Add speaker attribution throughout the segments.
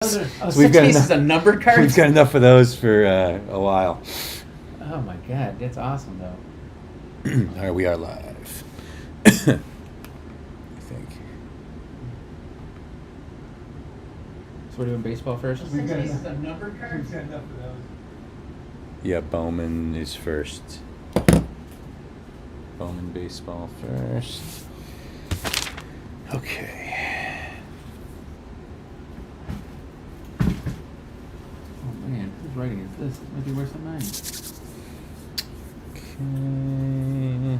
Speaker 1: Oh,
Speaker 2: We've
Speaker 1: six
Speaker 2: got
Speaker 1: pieces
Speaker 2: enough-
Speaker 1: of numbered cards?
Speaker 2: We've got enough of those for a while.
Speaker 1: Oh my god, that's awesome though.
Speaker 2: All right, we are live. I think.
Speaker 1: So we're doing baseball first?
Speaker 2: We've got
Speaker 1: Six
Speaker 2: enough-
Speaker 1: pieces of numbered cards?
Speaker 2: We've got enough of those. Yeah, Bowman is first. Bowman baseball first. Okay.
Speaker 1: Oh man, whose writing is this? It might be worse than mine.
Speaker 2: Okay.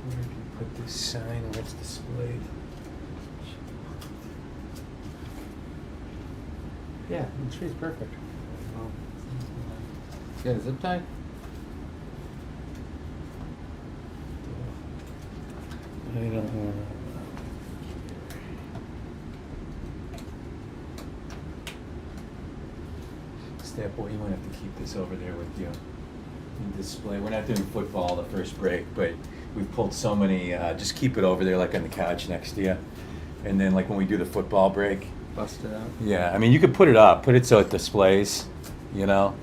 Speaker 2: Where do you put this sign where it's displayed?
Speaker 1: Yeah, the tree's perfect. Yeah, zip tie?
Speaker 2: I don't know. Step boy, you might have to keep this over there with you. In display. We're not doing football the first break, but we've pulled so many. Just keep it over there, like on the couch next to you. And then, like when we do the football break.
Speaker 1: Bust it out.
Speaker 2: Yeah, I mean, you could put it up, put it so it displays, you know.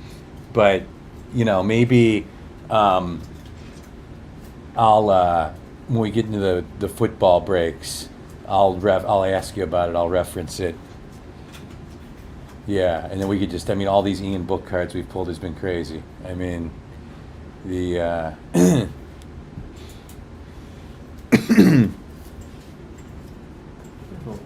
Speaker 2: But, you know, maybe I'll when we get into the football breaks, I'll ask you about it. I'll reference it. Yeah, and then we could just, I mean, all these Ian book cards we've pulled has been crazy. I mean, the
Speaker 1: Cool.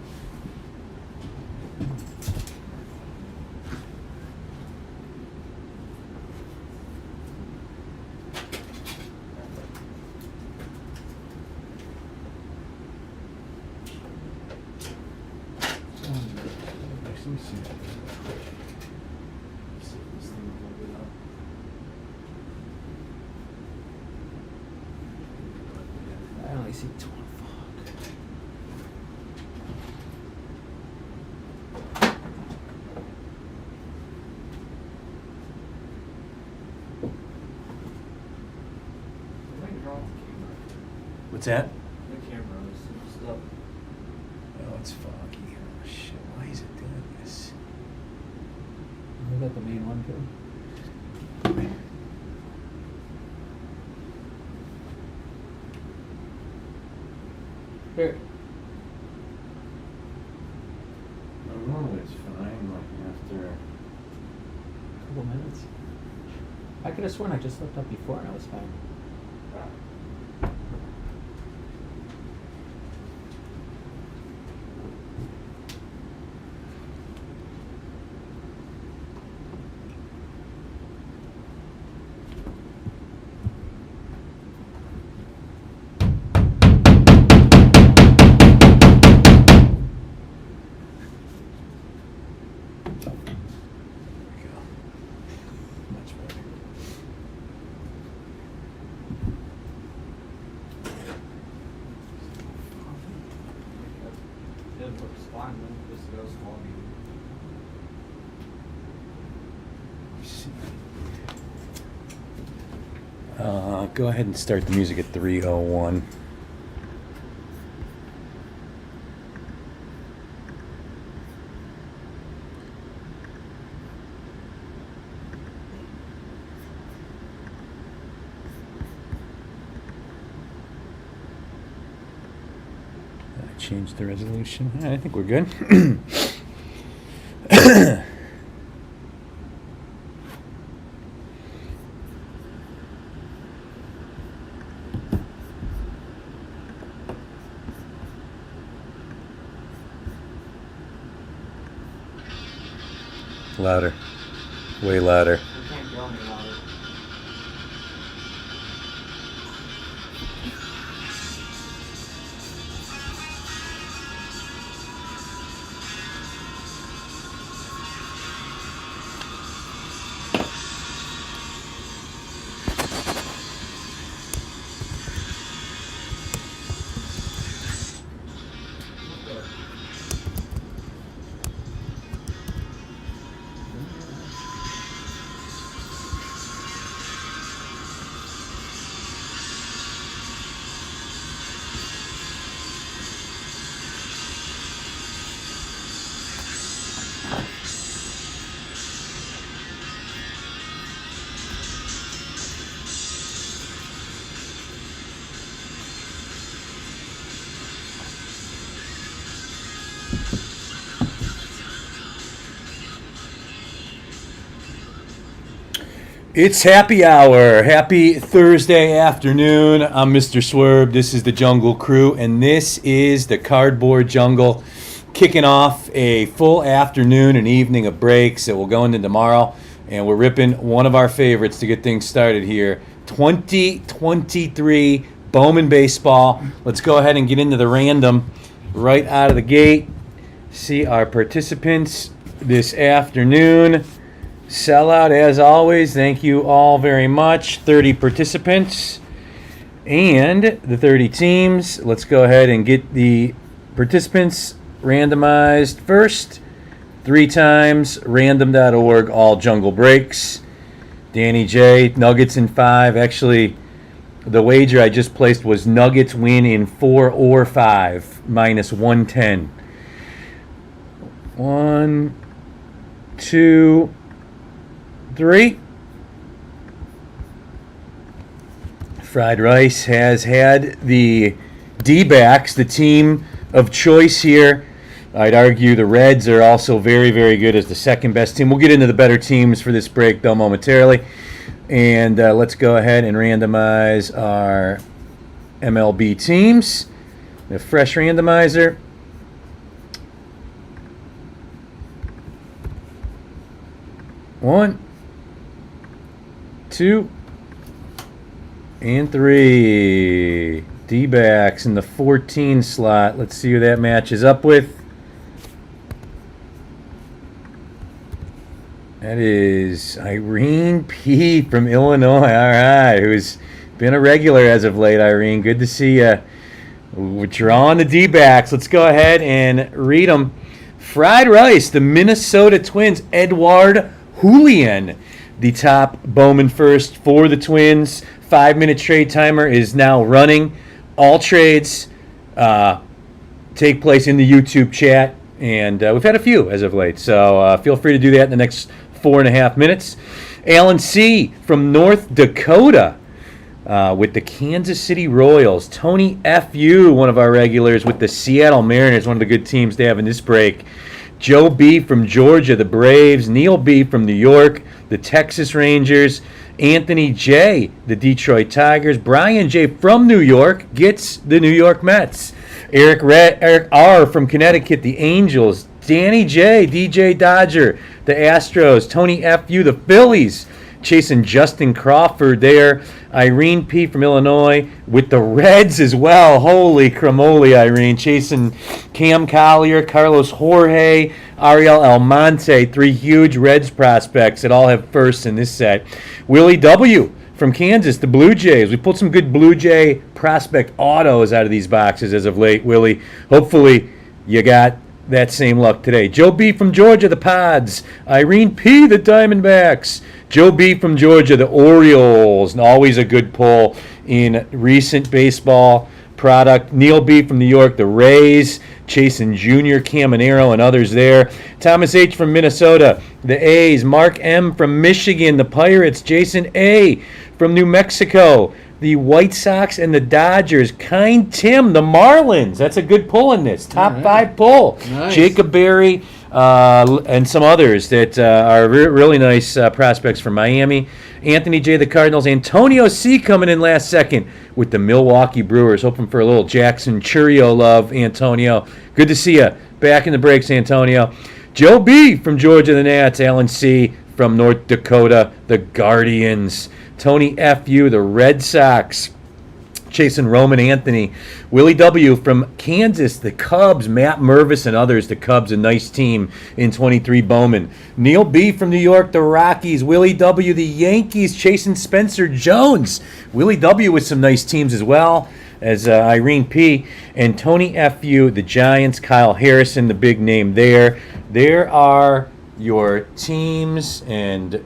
Speaker 2: Let me see. See if this thing will hold it up.
Speaker 1: I only see 20. Fuck.
Speaker 2: What's that?
Speaker 3: The camera is stuck.
Speaker 2: Oh, it's foggy. Oh, shit. Why is it doing this?
Speaker 1: We got the main one too. Here.
Speaker 2: Normally it's fine, like after.
Speaker 1: Couple minutes. I could have sworn I just looked up before and I was fine.
Speaker 3: looks fine, though. Just goes foggy.
Speaker 2: Go ahead and start the music at 3:01. Change the resolution. I think we're good. Louder. Way louder.
Speaker 3: We can't go any louder.
Speaker 2: It's happy hour. Happy Thursday afternoon. I'm Mr. Swerve. This is the Jungle Crew, and this is the Cardboard Jungle, kicking off a full afternoon and evening of breaks that will go into tomorrow. And we're ripping one of our favorites to get things started here. 2023 Bowman baseball. Let's go ahead and get into the random right out of the gate. See our participants this afternoon. Sellout as always. Thank you all very much. 30 participants and the 30 teams. Let's go ahead and get the participants randomized first. 3 times. Random.org. All jungle breaks. Danny J. Nuggets in 5. Actually, the wager I just placed was Nuggets win in 4 or 5. Minus 110. 1, 2, 3. Fried Rice has had the D-backs, the team of choice here. I'd argue the Reds are also very, very good as the second best team. We'll get into the better teams for this break, though, momentarily. And let's go ahead and randomize our MLB teams. The fresh randomizer. One, 2, and 3. D-backs in the 14 slot. Let's see who that matches up with. That is Irene P. from Illinois. All right, who's been a regular as of late, Irene. Good to see you. We're drawing the D-backs. Let's go ahead and read them. Fried Rice, the Minnesota Twins, Edouard Julian, the top Bowman first for the Twins. 5-minute trade timer is now running. All trades take place in the YouTube chat, and we've had a few as of late, so feel free to do that in the next 4.5 minutes. Alan C. from North Dakota with the Kansas City Royals. Tony F.U., one of our regulars with the Seattle Mariners, one of the good teams they have in this break. Joe B. from Georgia, the Braves. Neil B. from New York, the Texas Rangers. Anthony J., the Detroit Tigers. Brian J. from New York gets the New York Mets. Eric R. from Connecticut, the Angels. Danny J., DJ Dodger, the Astros. Tony F.U., the Phillies. Chasing Justin Crawford there. Irene P. from Illinois with the Reds as well. Holy cramoli, Irene. Chasing Cam Collier, Carlos Jorge, Ariel Almonte. 3 huge Reds prospects that all have firsts in this set. Willie W. from Kansas, the Blue Jays. We pulled some good Blue Jay prospect autos out of these boxes as of late, Willie. Hopefully you got that same luck today. Joe B from Georgia, the Pods. Irene P, the Diamondbacks. Joe B from Georgia, the Orioles. And always a good pull in recent baseball product. Neil B from New York, the Rays. Chasen Jr., Caminero, and others there. Thomas H from Minnesota, the A's. Mark M from Michigan, the Pirates. Jason A from New Mexico, the White Sox and the Dodgers. Kind Tim, the Marlins. That's a good pull in this. Top 5 pull.
Speaker 1: Nice.
Speaker 2: Jacob Berry and some others that are really nice prospects from Miami. Anthony J, the Cardinals. Antonio C coming in last second with the Milwaukee Brewers. Hoping for a little Jackson Churio love, Antonio. Good to see you. Back in the breaks, Antonio. Joe B from Georgia, the Nats. Alan C from North Dakota, the Guardians. Tony F.U., the Red Sox. Chasing Roman Anthony. Willie W. from Kansas, the Cubs. Matt Mervis and others, the Cubs, a nice team in 23. Bowman. Neil B. from New York, the Rockies. Willie W., the Yankees, chasing Spencer Jones. Willie W. with some nice teams as well as Irene P. And Tony F.U., the Giants. Kyle Harrison, the big name there. There are your teams and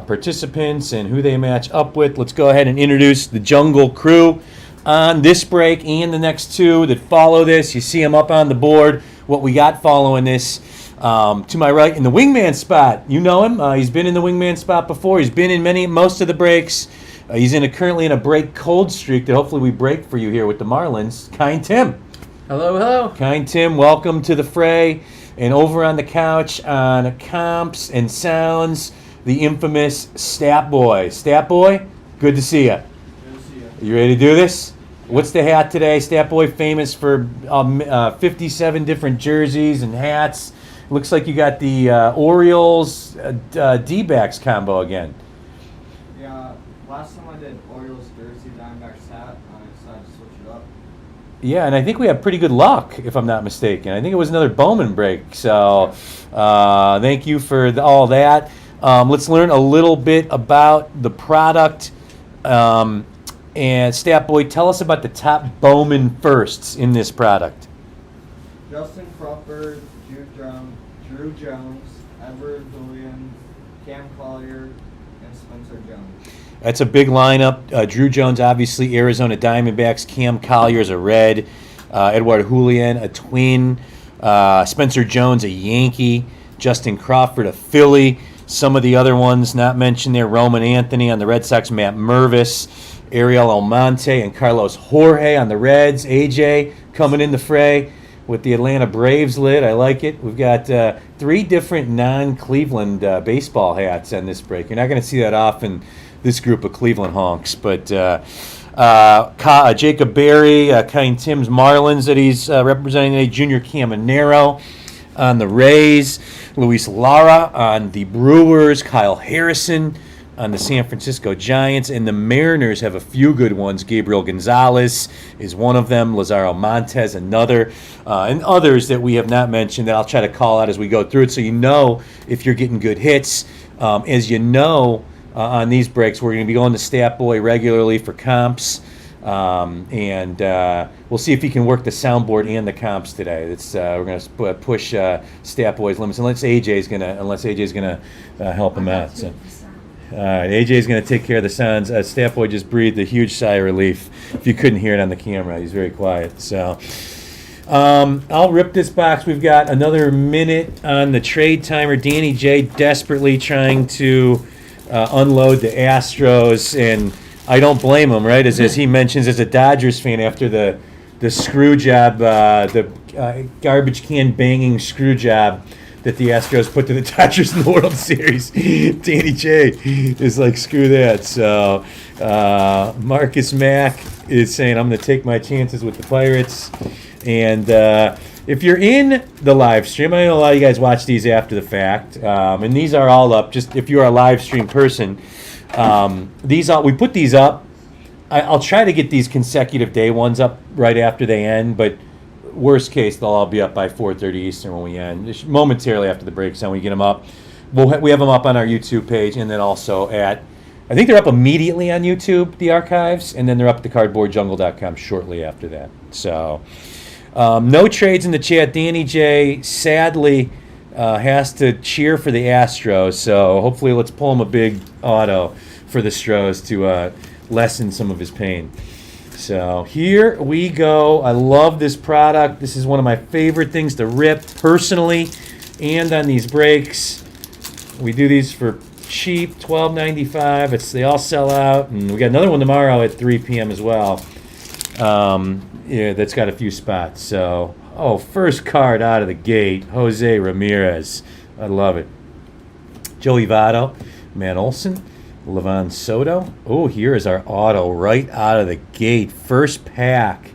Speaker 2: participants and who they match up with. Let's go ahead and introduce the Jungle Crew on this break and the next two that follow this. You see them up on the board, what we got following this. To my right in the wingman spot, you know him. He's been in the wingman spot before. He's been in most of the breaks. He's currently in a break cold streak that hopefully we break for you here with the Marlins. Kind Tim.
Speaker 1: Hello, hello.
Speaker 2: Kind Tim, welcome to the fray. And over on the couch on comps and sounds, the infamous Stat Boy. Stat Boy, good to see you.
Speaker 3: Good to see you.
Speaker 2: You ready to do this? What's the hat today? Stat Boy famous for 57 different jerseys and hats. Looks like you got the Orioles D-backs combo again.
Speaker 3: Yeah, last time I did Orioles jersey, Diamondbacks hat, I decided to switch it up.
Speaker 2: Yeah, and I think we have pretty good luck, if I'm not mistaken. I think it was another Bowman break. So thank you for all that. Let's learn a little bit about the product. And Stat Boy, tell us about the top Bowman firsts in this product.
Speaker 3: Justin Crawford, Drew Jones, Edward Julian, Cam Collier, and Spencer Jones.
Speaker 2: That's a big lineup. Drew Jones, obviously, Arizona Diamondbacks. Cam Collier's a Red. Edward Julian, a Twin. Spencer Jones, a Yankee. Justin Crawford, a Philly. Some of the other ones not mentioned there, Roman Anthony on the Red Sox, Matt Mervis, Ariel Almonte, and Carlos Jorge on the Reds. AJ coming in the fray with the Atlanta Braves lid. I like it. We've got 3 different non-Cleveland baseball hats on this break. You're not going to see that often, this group of Cleveland honks. But Jacob Berry, Kind Tim's Marlins that he's representing today, Junior Caminero on the Rays, Luis Lara on the Brewers, Kyle Harrison on the San Francisco Giants, and the Mariners have a few good ones. Gabriel Gonzalez is one of them, Lazaro Montes another, and others that we have not mentioned that I'll try to call out as we go through it so you know if you're getting good hits. As you know, on these breaks, we're going to be going to Stat Boy regularly for comps. And we'll see if he can work the soundboard and the comps today. We're going to push Stat Boy's limits unless AJ's gonna help him out. So, all right, AJ's going to take care of the sounds. Stat Boy just breathed a huge sigh of relief. If you couldn't hear it on the camera, he's very quiet. So I'll rip this box. We've got another minute on the trade timer. Danny J desperately trying to unload the Astros, and I don't blame him, right? As he mentions, as a Dodgers fan, after the screw job, the garbage can banging screw job that the Astros put to the Dodgers in the World Series, Danny J is like, screw that. So Marcus Mack is saying, I'm going to take my chances with the Pirates. And if you're in the live stream, I know a lot of you guys watch these after the fact, and these are all up. Just if you're a live stream person, we put these up. I'll try to get these consecutive day ones up right after they end, but worst case, they'll all be up by 4:30 Eastern when we end. Just momentarily after the breaks, and we get them up. We have them up on our YouTube page, and then also I think they're up immediately on YouTube, the archives, and then they're up at thecardboardjungle.com shortly after that. So No trades in the chat. Danny J sadly has to cheer for the Astros, so hopefully let's pull him a big auto for the Stros to lessen some of his pain. So here we go. I love this product. This is one of my favorite things to rip personally and on these breaks. We do these for cheap, $12.95. They all sell out, and we got another one tomorrow at 3 p.m. as well. Yeah, that's got a few spots. So, first card out of the gate, Jose Ramirez. I love it. Joey Votto, Matt Olson, Levon Soto. Oh, here is our auto right out of the gate. First pack.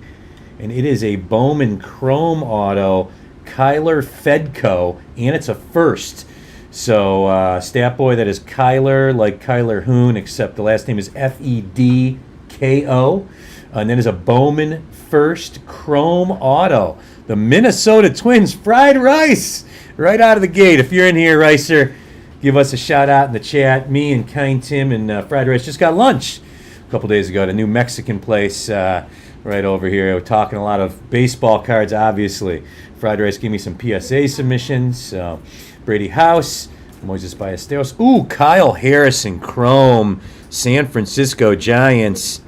Speaker 2: And it is a Bowman Chrome auto, Kyler Fedko, and it's a first. So, stat boy, that is Kyler, like Kyler Hoon, except the last name is Fedko. And then is a Bowman first Chrome auto. The Minnesota Twins, fried rice, right out of the gate. If you're in here, Ricer, give us a shout out in the chat. Me and Kind Tim and Fried Rice just got lunch a couple days ago at a new Mexican place right over here. We're talking a lot of baseball cards, obviously. Fried Rice gave me some PSA submissions. Brady House, Moises Ballesteros. Ooh, Kyle Harrison, Chrome, San Francisco Giants.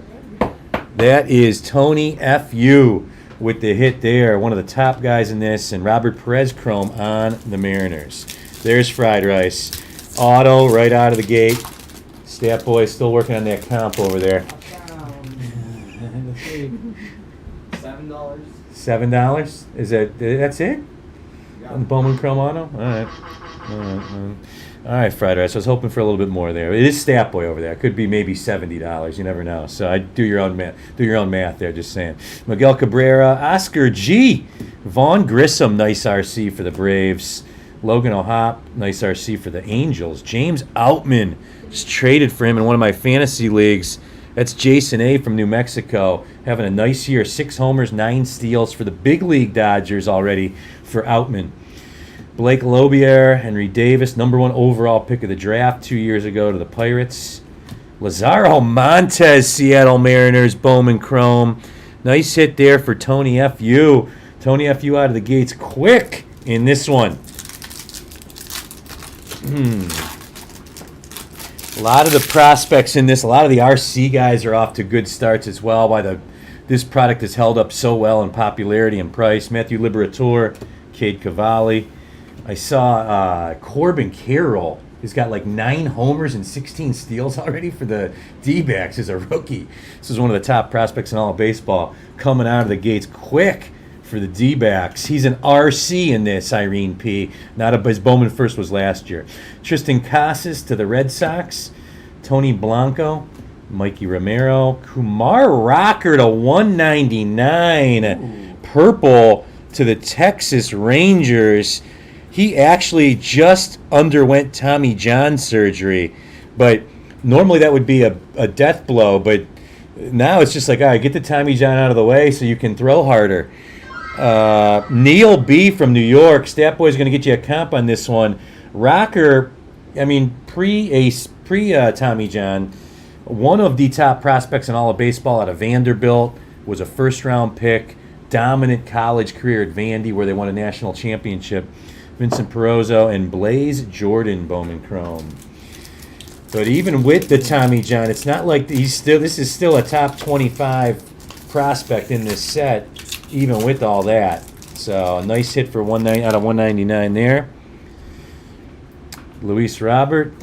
Speaker 2: That is Tony F.U. with the hit there. One of the top guys in this. And Robert Perez Chrome on the Mariners. There's Fried Rice. Auto right out of the gate. Stat boy still working on that comp over there.
Speaker 3: $7.
Speaker 2: $7? That's it? On the Bowman Chrome auto? All right. All right, Fried Rice. I was hoping for a little bit more there. It is Stat Boy over there. It could be maybe $70. You never know. So I do your own math. Do your own math there. Just saying. Miguel Cabrera, Oscar G, Vaughn Grissom, nice RC for the Braves. Logan O'Hop, nice RC for the Angels. James Outman, just traded for him in one of my fantasy leagues. That's Jason A from New Mexico, having a nice year. 6 homers, 9 steals for the big league Dodgers already for Outman. Blake Lobier, Henry Davis, #1 overall pick of the draft 2 years ago to the Pirates. Lazaro Montes, Seattle Mariners, Bowman Chrome. Nice hit there for Tony F.U. Tony F.U. out of the gates quick in this one. A lot of the prospects in this, a lot of the RC guys are off to good starts as well. This product has held up so well in popularity and price. Matthew Liberatore, Cade Cavalli. I saw Corbin Carroll. He's got like 9 homers and 16 steals already for the D-backs as a rookie. This is one of the top prospects in all of baseball, coming out of the gates quick for the D-backs. He's an RC in this, Irene P. Not his Bowman first was last year. Tristan Casas to the Red Sox. Tony Blanco. Mikey Romero. Kumar Rocker to 199. Ooh. Purple to the Texas Rangers. He actually just underwent Tommy John surgery, but normally that would be a death blow, but now it's just like, all right, get the Tommy John out of the way so you can throw harder. Neil B. from New York, Stat Boy's going to get you a comp on this one. Rocker, I mean, pre-Tommy John, one of the top prospects in all of baseball out of Vanderbilt, was a first-round pick, dominant college career at Vandy where they won a national championship. Vincent Perozzo and Blaze Jordan, Bowman Chrome. But even with the Tommy John, it's not like this is still a top 25 prospect in this set, even with all that. So a nice hit for 190 out of 199 there. Luis Robert,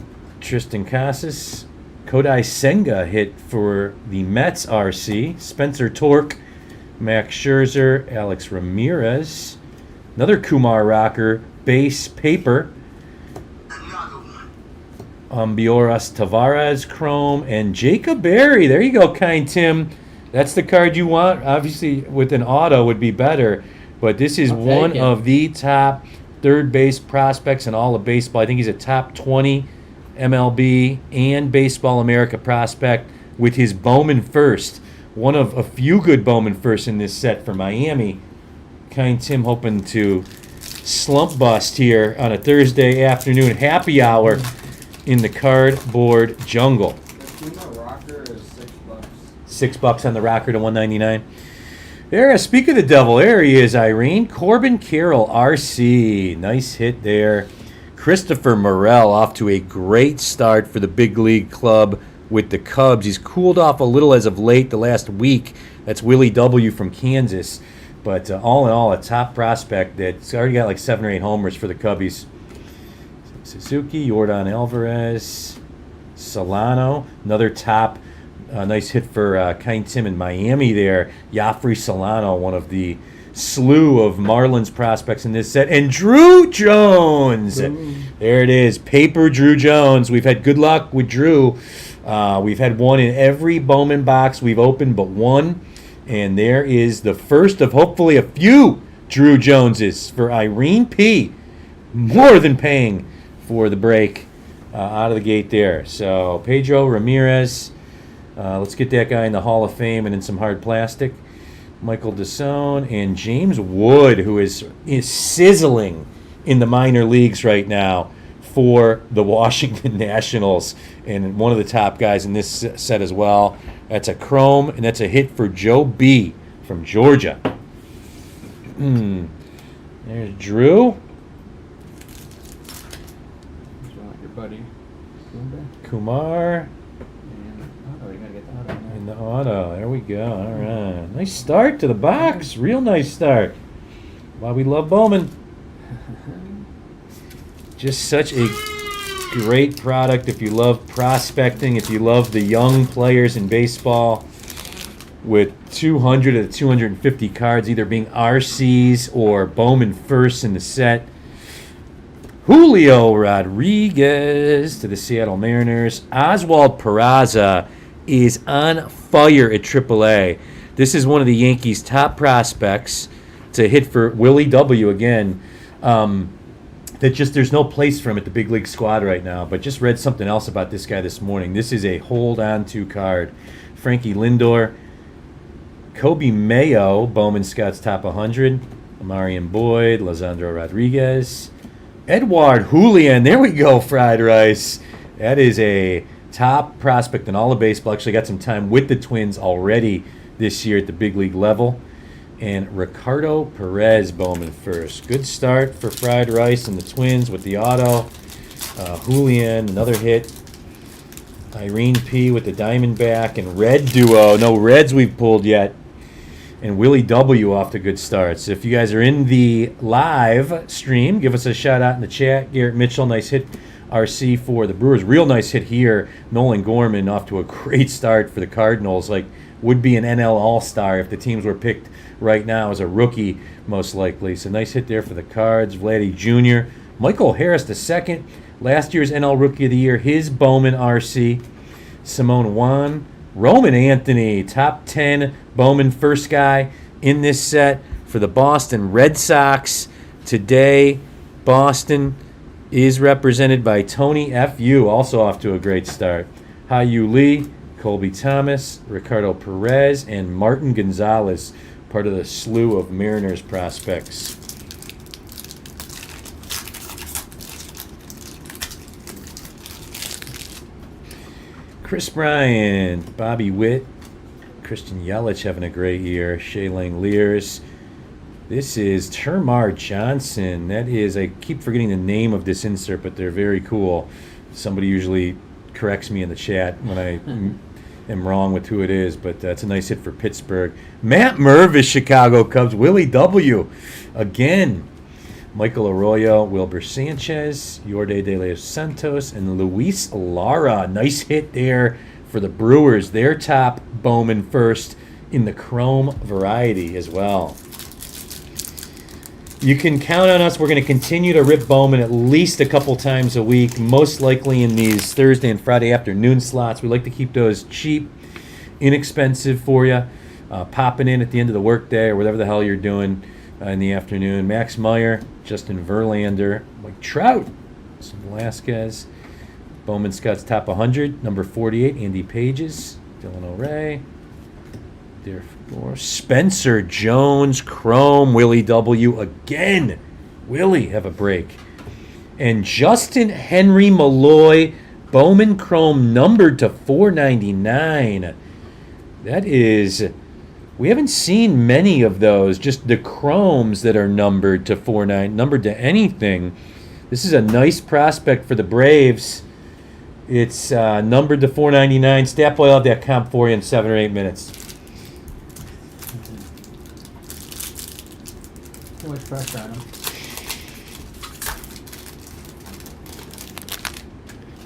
Speaker 2: Tristan Casas, Kodai Senga hit for the Mets RC. Spencer Torque, Max Scherzer, Alex Ramirez. Another Kumar Rocker, base paper. Bioras Tavares, Chrome, and Jacob Berry. There you go, Kind Tim. That's the card you want. Obviously, with an auto would be better, but this is one of the top third base prospects in all of baseball. I think he's a top 20 MLB and Baseball America prospect with his Bowman first. One of a few good Bowman firsts in this set for Miami. Kind Tim hoping to slump bust here on a Thursday afternoon happy hour in the cardboard jungle.
Speaker 3: The Puma Rocker is $6.
Speaker 2: $6 on the Rocker to 199. There, speak of the devil, there he is, Irene. Corbin Carroll, RC. Nice hit there. Christopher Morel off to a great start for the big league club with the Cubs. He's cooled off a little as of late, the last week. That's Willie W. from Kansas. But all in all, a top prospect that's already got like 7 or 8 homers for the Cubbies. Suzuki, Yordan Alvarez, Solano, another top. Nice hit for Kind Tim in Miami there. Yafri Solano, one of the slew of Marlins prospects in this set. And Drew Jones. There it is. Paper Drew Jones. We've had good luck with Drew. We've had one in every Bowman box we've opened but one. And there is the first of hopefully a few Drew Joneses for Irene P. More than paying for the break out of the gate there. So Pedro Ramirez. Let's get that guy in the Hall of Fame and in some hard plastic. Michael DeSone and James Wood, who is sizzling in the minor leagues right now for the Washington Nationals, and one of the top guys in this set as well. That's a chrome, and that's a hit for Joe B. from Georgia. There's Drew.
Speaker 1: What's wrong with your buddy?
Speaker 2: Kumar. In the auto. There we go. All right. Nice start to the box. Real nice start. Why we love Bowman. Just such a great product if you love prospecting, if you love the young players in baseball, with 200 to 250 cards either being RCs or Bowman first in the set. Julio Rodriguez to the Seattle Mariners. Oswald Peraza is on fire at AAA. This is one of the Yankees' top prospects. It's a hit for Willie W. again. There's no place for him at the big league squad right now, but just read something else about this guy this morning. This is a hold-on-to card. Frankie Lindor, Kobe Mayo, Bowman Scott's top 100, Amarian Boyd, Lisandro Rodriguez, Edward Julian. There we go, fried rice. That is a top prospect in all of baseball. Actually got some time with the Twins already this year at the big league level. And Ricardo Perez, Bowman first. Good start for fried rice and the Twins with the auto. Julian, another hit. Irene P. with the Diamondback and Red Duo. No Reds we've pulled yet. And Willie W. off to good starts. If you guys are in the live stream, give us a shout out in the chat. Garrett Mitchell, nice hit. RC for the Brewers. Real nice hit here. Nolan Gorman off to a great start for the Cardinals. Like, would be an NL All-Star if the teams were picked right now as a rookie, most likely. So nice hit there for the Cards. Vladdy Jr. Michael Harris II, last year's NL Rookie of the Year. His Bowman RC. Simone Juan. Roman Anthony, top 10 Bowman first guy in this set for the Boston Red Sox. Today, Boston is represented by Tony F.U., also off to a great start. Hyu Lee, Colby Thomas, Ricardo Perez, and Martin Gonzalez, part of the slew of Mariners prospects. Chris Bryant, Bobby Witt, Christian Yelich having a great year, Shea Langeliers. This is Termar Johnson. That is, I keep forgetting the name of this insert, but they're very cool. Somebody usually corrects me in the chat when I am wrong with who it is, but that's a nice hit for Pittsburgh. Matt Mervis, Chicago Cubs. Willie W. again. Michael Arroyo, Wilbur Sanchez, Yorday de los Santos, and Luis Lara. Nice hit there for the Brewers. Their top Bowman first in the chrome variety as well. You can count on us. We're going to continue to rip Bowman at least a couple times a week, most likely in these Thursday and Friday afternoon slots. We like to keep those cheap, inexpensive for you, popping in at the end of the workday or whatever the hell you're doing in the afternoon. Max Meyer, Justin Verlander, Mike Trout, some Velasquez, Bowman Scott's top 100, number 48, Andy Pages, Dylan O'Reilly. Therefore, Spencer Jones, Chrome, Willie W. again. Willie have a break. And Justin Henry Malloy, Bowman Chrome numbered to 499. That is We haven't seen many of those, just the chromes that are numbered to 4.9, numbered to anything. This is a nice prospect for the Braves. It's numbered to 4.99. Stat Boy, I'll have that comp for you in 7 or 8 minutes.
Speaker 1: Too much pressure on him.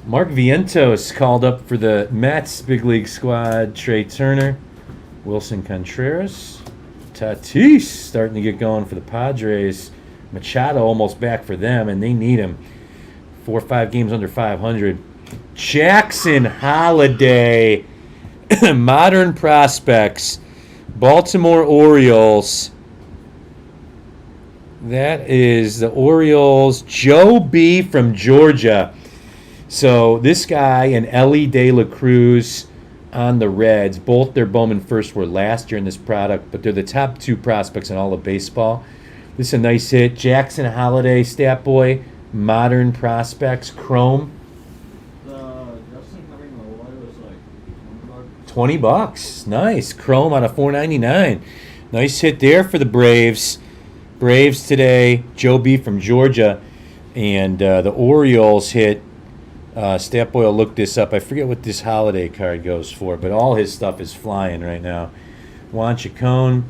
Speaker 2: Mark Vientos called up for the Mets big league squad. Trey Turner, Wilson Contreras, Tatis starting to get going for the Padres. Machado almost back for them, and they need him. 4 or 5 games under 500. Jackson Holiday, modern prospects, Baltimore Orioles. That is the Orioles. Joe B. from Georgia. So this guy and Ellie De La Cruz on the Reds, both their Bowman first were last year in this product, but they're the top 2 prospects in all of baseball. This is a nice hit. Jackson Holiday, Stat Boy, modern prospects, chrome.
Speaker 3: Justin coming away was like
Speaker 2: $20. Nice. Chrome out of 4.99. Nice hit there for the Braves. Braves today, Joe B. from Georgia. And the Orioles hit. Stat Boy will look this up. I forget what this Holiday card goes for, but all his stuff is flying right now. Juan Chacon,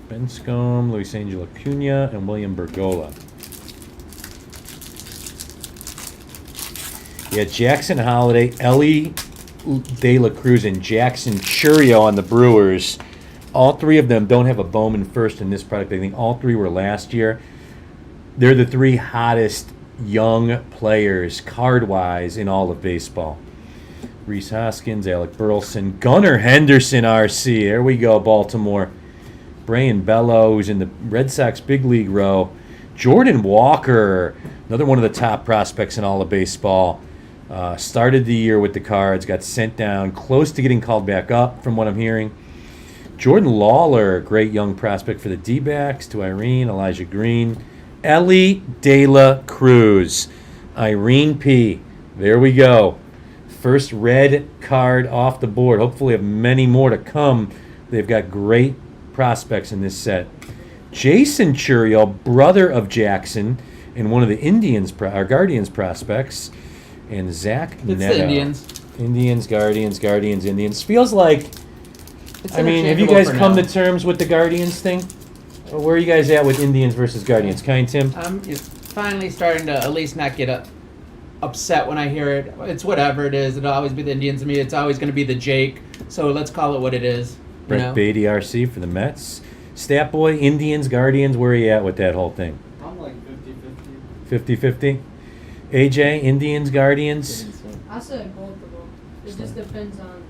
Speaker 2: Ben Scombe, Luis Angel Acuna, and William Bergola. Yeah, Jackson Holiday, Ellie De La Cruz, and Jackson Churio on the Brewers. All 3 of them don't have a Bowman first in this product. I think all 3 were last year. They're the 3 hottest young players, card-wise, in all of baseball. Rhys Hoskins, Alec Burleson, Gunnar Henderson, RC. There we go, Baltimore. Brayan Bello, who's in the Red Sox big league row. Jordan Walker, another one of the top prospects in all of baseball. Started the year with the Cards, got sent down, close to getting called back up from what I'm hearing. Jordan Lawler, great young prospect for the D-backs. To Irene, Elijah Green. Ellie De La Cruz, Irene P. There we go. First red card off the board. Hopefully have many more to come. They've got great prospects in this set. Jason Churio, brother of Jackson, and one of the Guardians prospects. And Zach
Speaker 1: It's
Speaker 2: Neto.
Speaker 1: the Indians.
Speaker 2: Indians, Guardians, Indians. Feels like,
Speaker 1: It's
Speaker 2: have you
Speaker 1: interchangeable
Speaker 2: guys
Speaker 1: for
Speaker 2: come
Speaker 1: now.
Speaker 2: to terms with the Guardians thing? Where are you guys at with Indians versus Guardians? Kind Tim?
Speaker 1: I'm finally starting to at least not get upset when I hear it. It's whatever it is. It'll always be the Indians to me. It's always going to be the Jake. So let's call it what it is.
Speaker 2: Brett Beatty, RC for the Mets. Stat Boy, Indians, Guardians, where are you at with that whole thing?
Speaker 3: I'm like 50-50.
Speaker 2: 50-50? AJ, Indians, Guardians?
Speaker 4: I said both of them. It just depends on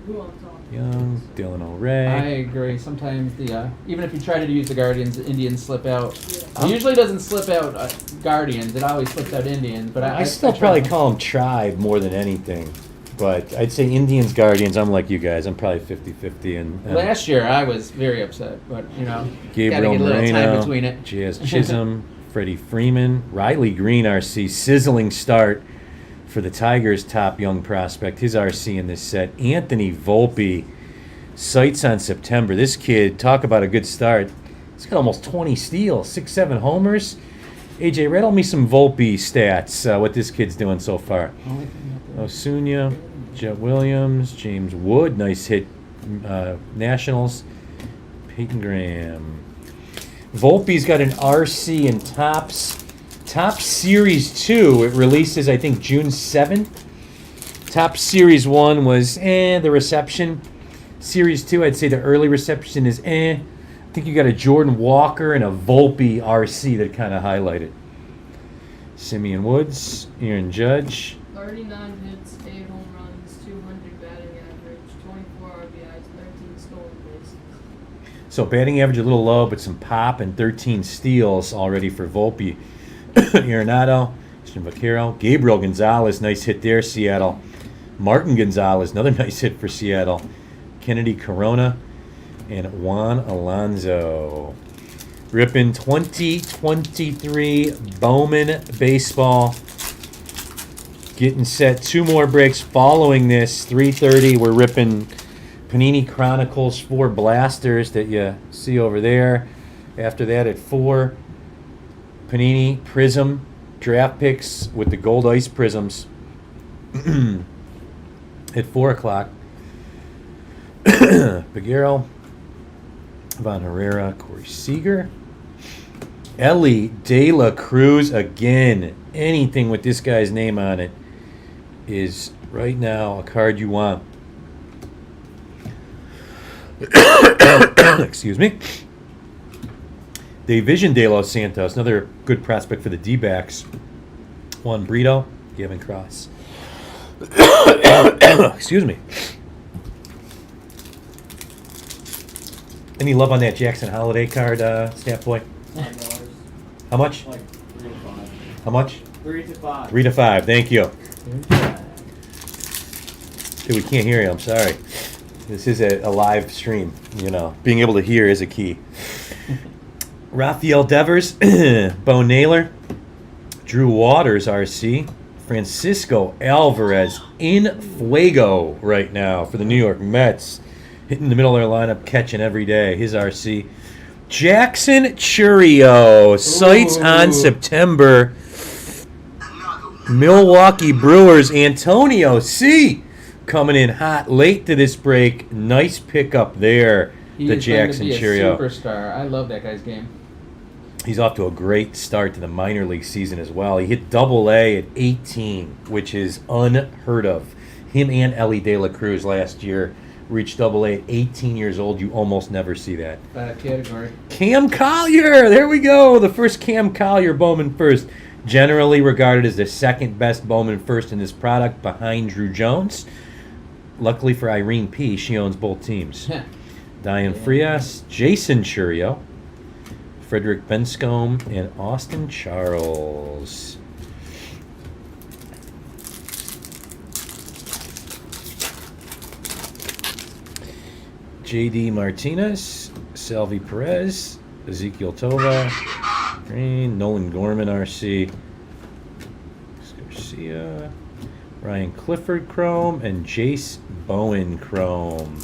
Speaker 4: who I'm talking.
Speaker 2: Young, Dylan
Speaker 1: I
Speaker 2: O'Reilly.
Speaker 1: agree. Sometimes even if you try to use the Guardians, the Indians slip out.
Speaker 4: Yeah.
Speaker 1: It usually doesn't slip out Guardians. It always slips out Indians. But
Speaker 2: I still
Speaker 1: try
Speaker 2: probably
Speaker 1: to-
Speaker 2: call them Tribe more than anything. But I'd say Indians, Guardians, I'm like you guys. I'm probably 50-50. And
Speaker 1: Last year I was very upset, but gotta
Speaker 2: Gabriel
Speaker 1: get a little time
Speaker 2: Moreno,
Speaker 1: between it.
Speaker 2: Jazz Chisholm, Freddie Freeman, Riley Green, RC, sizzling start for the Tigers' top young prospect. His RC in this set. Anthony Volpe, sights on September. This kid, talk about a good start. He's got almost 20 steals, 6-7 homers. AJ, rattle me some Volpe stats, what this kid's doing so far. Osuna, Jet Williams, James Wood, nice hit, Nationals. Peyton Graham. Volpe's got an RC in Topps Series 2. It releases, I think, June 7th. Topps Series 1 was the reception. Series 2, I'd say the early reception is I think you got a Jordan Walker and a Volpe RC that kind of highlighted. Simeon Woods, Aaron Judge.
Speaker 4: 39 hits, 8 home runs, 200 batting average, 24 RBIs, 13 stolen bases.
Speaker 2: So batting average a little low, but some pop and 13 steals already for Volpe. Arenado, Christian Vaquero, Gabriel Gonzalez, nice hit there, Seattle. Martin Gonzalez, another nice hit for Seattle. Kennedy Corona, and Juan Alonso. Ripping 2023 Bowman baseball. Getting set. 2 more breaks following this. 3:30. We're ripping Panini Chronicles 4 blasters that you see over there. After that, at 4, Panini Prizm draft picks with the gold ice prisms at 4 o'clock. Figueroa, Von Herrera, Corey Seager, Ellie De La Cruz again. Anything with this guy's name on it is right now a card you want. Excuse me. Division De Los Santos, another good prospect for the D-backs. Juan Brito, Gavin Cross. Excuse me. Any love on that Jackson Holiday card, Snap Boy?
Speaker 3: $5.
Speaker 2: How much?
Speaker 3: Like 3 to 5.
Speaker 2: How much?
Speaker 3: 3 to 5.
Speaker 2: 3 to 5. Thank you. Dude, we can't hear you. I'm sorry. This is a live stream. You know, being able to hear is a key. Rafael Devers, Bo Naylor, Drew Waters, RC, Francisco Alvarez in fuego right now for the New York Mets. Hitting the middle of their lineup, catching every day. His RC. Jackson Chourio, sights on September. Milwaukee Brewers, Antonio C. coming in hot late to this break. Nice pickup there, the Jackson Chourio.
Speaker 1: Superstar. I love that guy's game.
Speaker 2: He's off to a great start to the minor league season as well. He hit Double-A at 18, which is unheard of. Him and Ellie De La Cruz last year reached Double-A at 18 years old. You almost never see that.
Speaker 1: Category.
Speaker 2: Cam Collier, there we go. The first Cam Collier Bowman first. Generally regarded as the second best Bowman first in this product behind Drew Jones. Luckily for Irene P., she owns both teams. Diane Frias, Jason Chourio, Frederick Benscombe, and Austin Charles. J.D. Martinez, Salvi Perez, Ezekiel Tova, Green, Nolan Gorman, RC, Garcia, Ryan Clifford Chrome, and Jace Bowen Chrome.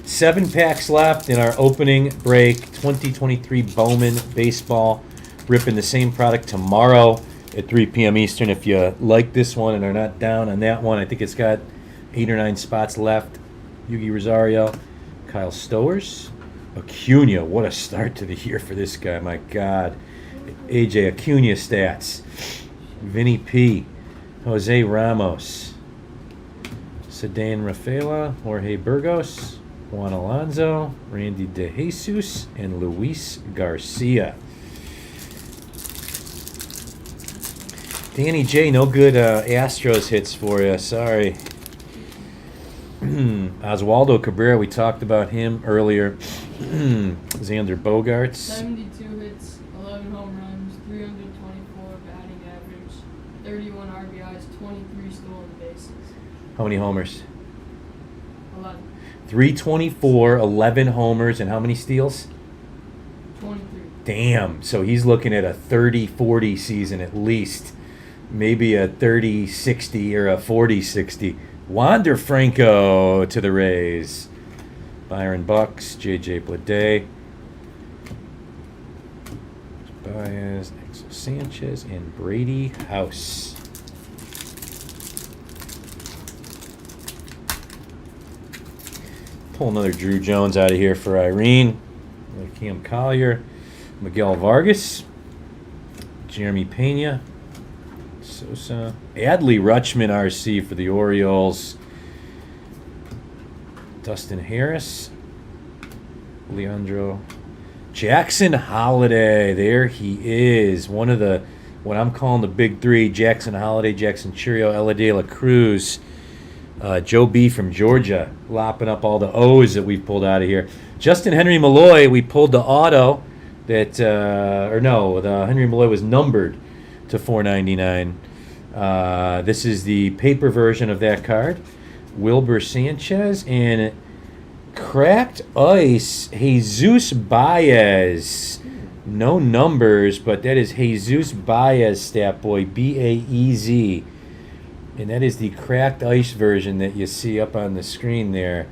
Speaker 2: 7 packs left in our opening break. 2023 Bowman Baseball. Ripping the same product tomorrow at 3 p.m. Eastern. If you like this one and are not down on that one, I think it's got 8 or 9 spots left. Yugi Rosario, Kyle Stowers, Acuna. What a start to the year for this guy, my God. AJ Acuna stats. Vinny P, Jose Ramos, Sedan Rafaela, Jorge Burgos, Juan Alonso, Randy DeJesus, and Luis Garcia. Danny J, no good Astros hits for you. Sorry. Oswaldo Cabrera, we talked about him earlier. Xander Bogaerts.
Speaker 4: 72 hits, 11 home runs, 324 batting average, 31 RBIs, 23 stolen bases.
Speaker 2: How many homers?
Speaker 4: 11.
Speaker 2: 324, 11 homers, and how many steals?
Speaker 4: 23.
Speaker 2: Damn. So he's looking at a 30-40 season at least. Maybe a 30-60 or a 40-60. Wander Franco to the Rays. Byron Bucks, J.J. Bleday, Baez, Axel Sanchez, and Brady House. Pull another Drew Jones out of here for Irene. Another Cam Collier, Miguel Vargas, Jeremy Pena, Sosa, Adley Rutschman, RC for the Orioles. Dustin Harris, Leandro Jackson Holiday. There he is. One of the, what I'm calling the big three: Jackson Holiday, Jackson Chourio, Ellie De La Cruz, Joe B from Georgia, lopping up all the O's that we pulled out of here. Justin Henry Malloy, we pulled the auto that, the Henry Malloy was numbered to 499. This is the paper version of that card. Wilbur Sanchez, and cracked ice, Jesus Baez. No numbers, but that is Jesus Baez, stat boy, B-A-E-Z. And that is the cracked ice version that you see up on the screen there.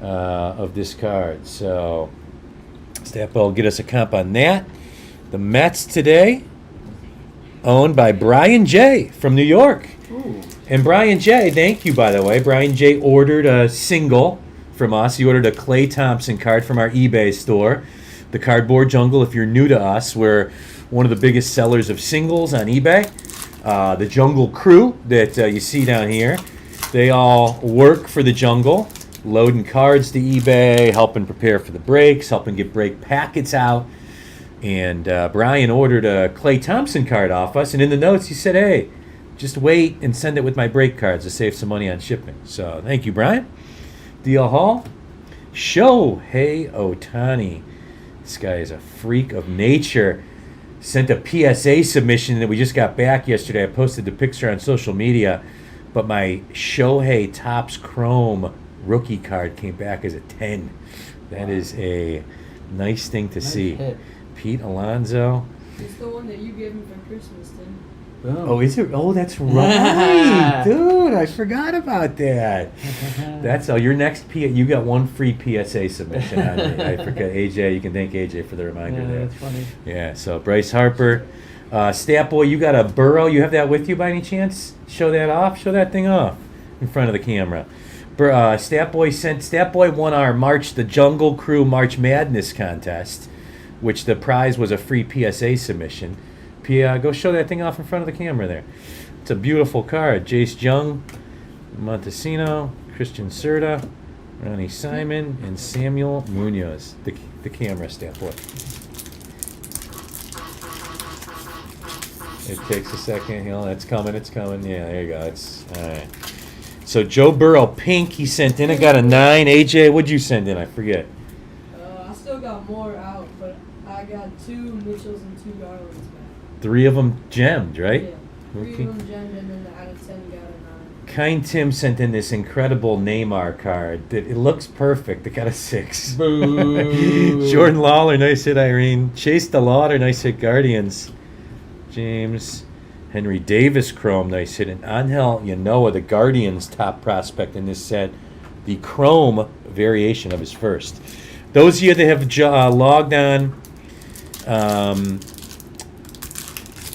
Speaker 2: of this card. So Stapo will get us a comp on that. The Mets today, owned by Brian J. from New York.
Speaker 1: Ooh.
Speaker 2: And Brian J., thank you, by the way. Brian J. ordered a single from us. He ordered a Klay Thompson card from our eBay store, the Cardboard Jungle. If you're new to us, we're one of the biggest sellers of singles on eBay. The Jungle crew that you see down here, they all work for the Jungle, loading cards to eBay, helping prepare for the breaks, helping get break packets out. And Brian ordered a Klay Thompson card off us, and in the notes he said, hey, just wait and send it with my break cards to save some money on shipping. So thank you, Brian. DL Hall, Shohei Ohtani. This guy is a freak of nature. Sent a PSA submission that we just got back yesterday. I posted the picture on social media, but my Shohei Topps Chrome rookie card came back as a 10. That is a nice thing to see.
Speaker 1: Hit.
Speaker 2: Pete Alonso.
Speaker 4: It's the one that you gave me for Christmas, Tim.
Speaker 1: Boom.
Speaker 2: Oh, is it? Oh, that's right, dude. I forgot about that. That's your next you got one free PSA submission on it. I forgot AJ. You can thank AJ for the reminder
Speaker 1: Yeah,
Speaker 2: there.
Speaker 1: that's funny.
Speaker 2: Yeah. So Bryce Harper, Stat Boy, you got a Burrow. You have that with you by any chance? Show that off. Show that thing off in front of the camera. Stat Boy won our the Jungle Crew March Madness contest, which the prize was a free PSA submission. Go show that thing off in front of the camera there. It's a beautiful card. Jace Jung, Montesino, Christian Serta, Ronnie Simon, and Samuel Munoz. The camera, Stat Boy. It takes a second. You know, it's coming. Yeah, there you go. It's all right. So Joe Burrow, pink, he sent in. I got a 9. AJ, what'd you send in? I forget.
Speaker 4: I still got more out, but I got 2 Mitchells and 2 Garlands back.
Speaker 2: 3 of them gemmed, right?
Speaker 4: Yeah. 3
Speaker 2: Okay.
Speaker 4: of them gemmed, and then out of 10 got a 9.
Speaker 2: Kind Tim sent in this incredible Neymar card that it looks perfect. It got a 6.
Speaker 1: Boo.
Speaker 2: Jordan Lawler, nice hit, Irene. Chase the Lauder, nice hit, Guardians. James. Henry Davis Chrome, nice hit. And Angel Yanoa, the Guardians' top prospect in this set. The Chrome variation of his first. Those of you that have logged on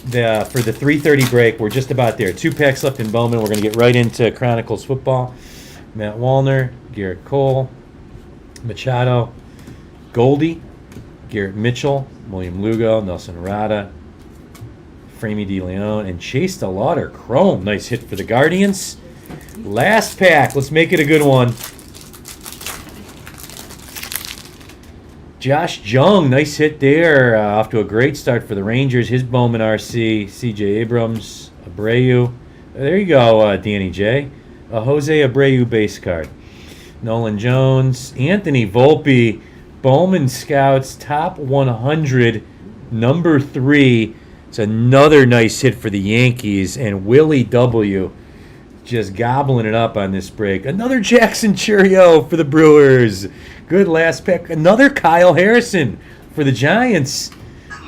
Speaker 2: for the 3:30 break, we're just about there. 2 packs left in Bowman. We're going to get right into Chronicles football. Matt Wallner, Garrett Cole, Machado, Goldie, Garrett Mitchell, William Lugo, Nelson Rada, Framey DeLeon, and Chase the Lauder Chrome. Nice hit for the Guardians. Last pack. Let's make it a good one. Josh Jung, nice hit there. Off to a great start for the Rangers. His Bowman RC. CJ Abrams, Abreu. There you go, Danny J. A Jose Abreu base card. Nolan Jones. Anthony Volpe. Bowman Scouts top 100, number 3. It's another nice hit for the Yankees. And Willie W. just gobbling it up on this break. Another Jackson Churio for the Brewers. Good last pick. Another Kyle Harrison for the Giants.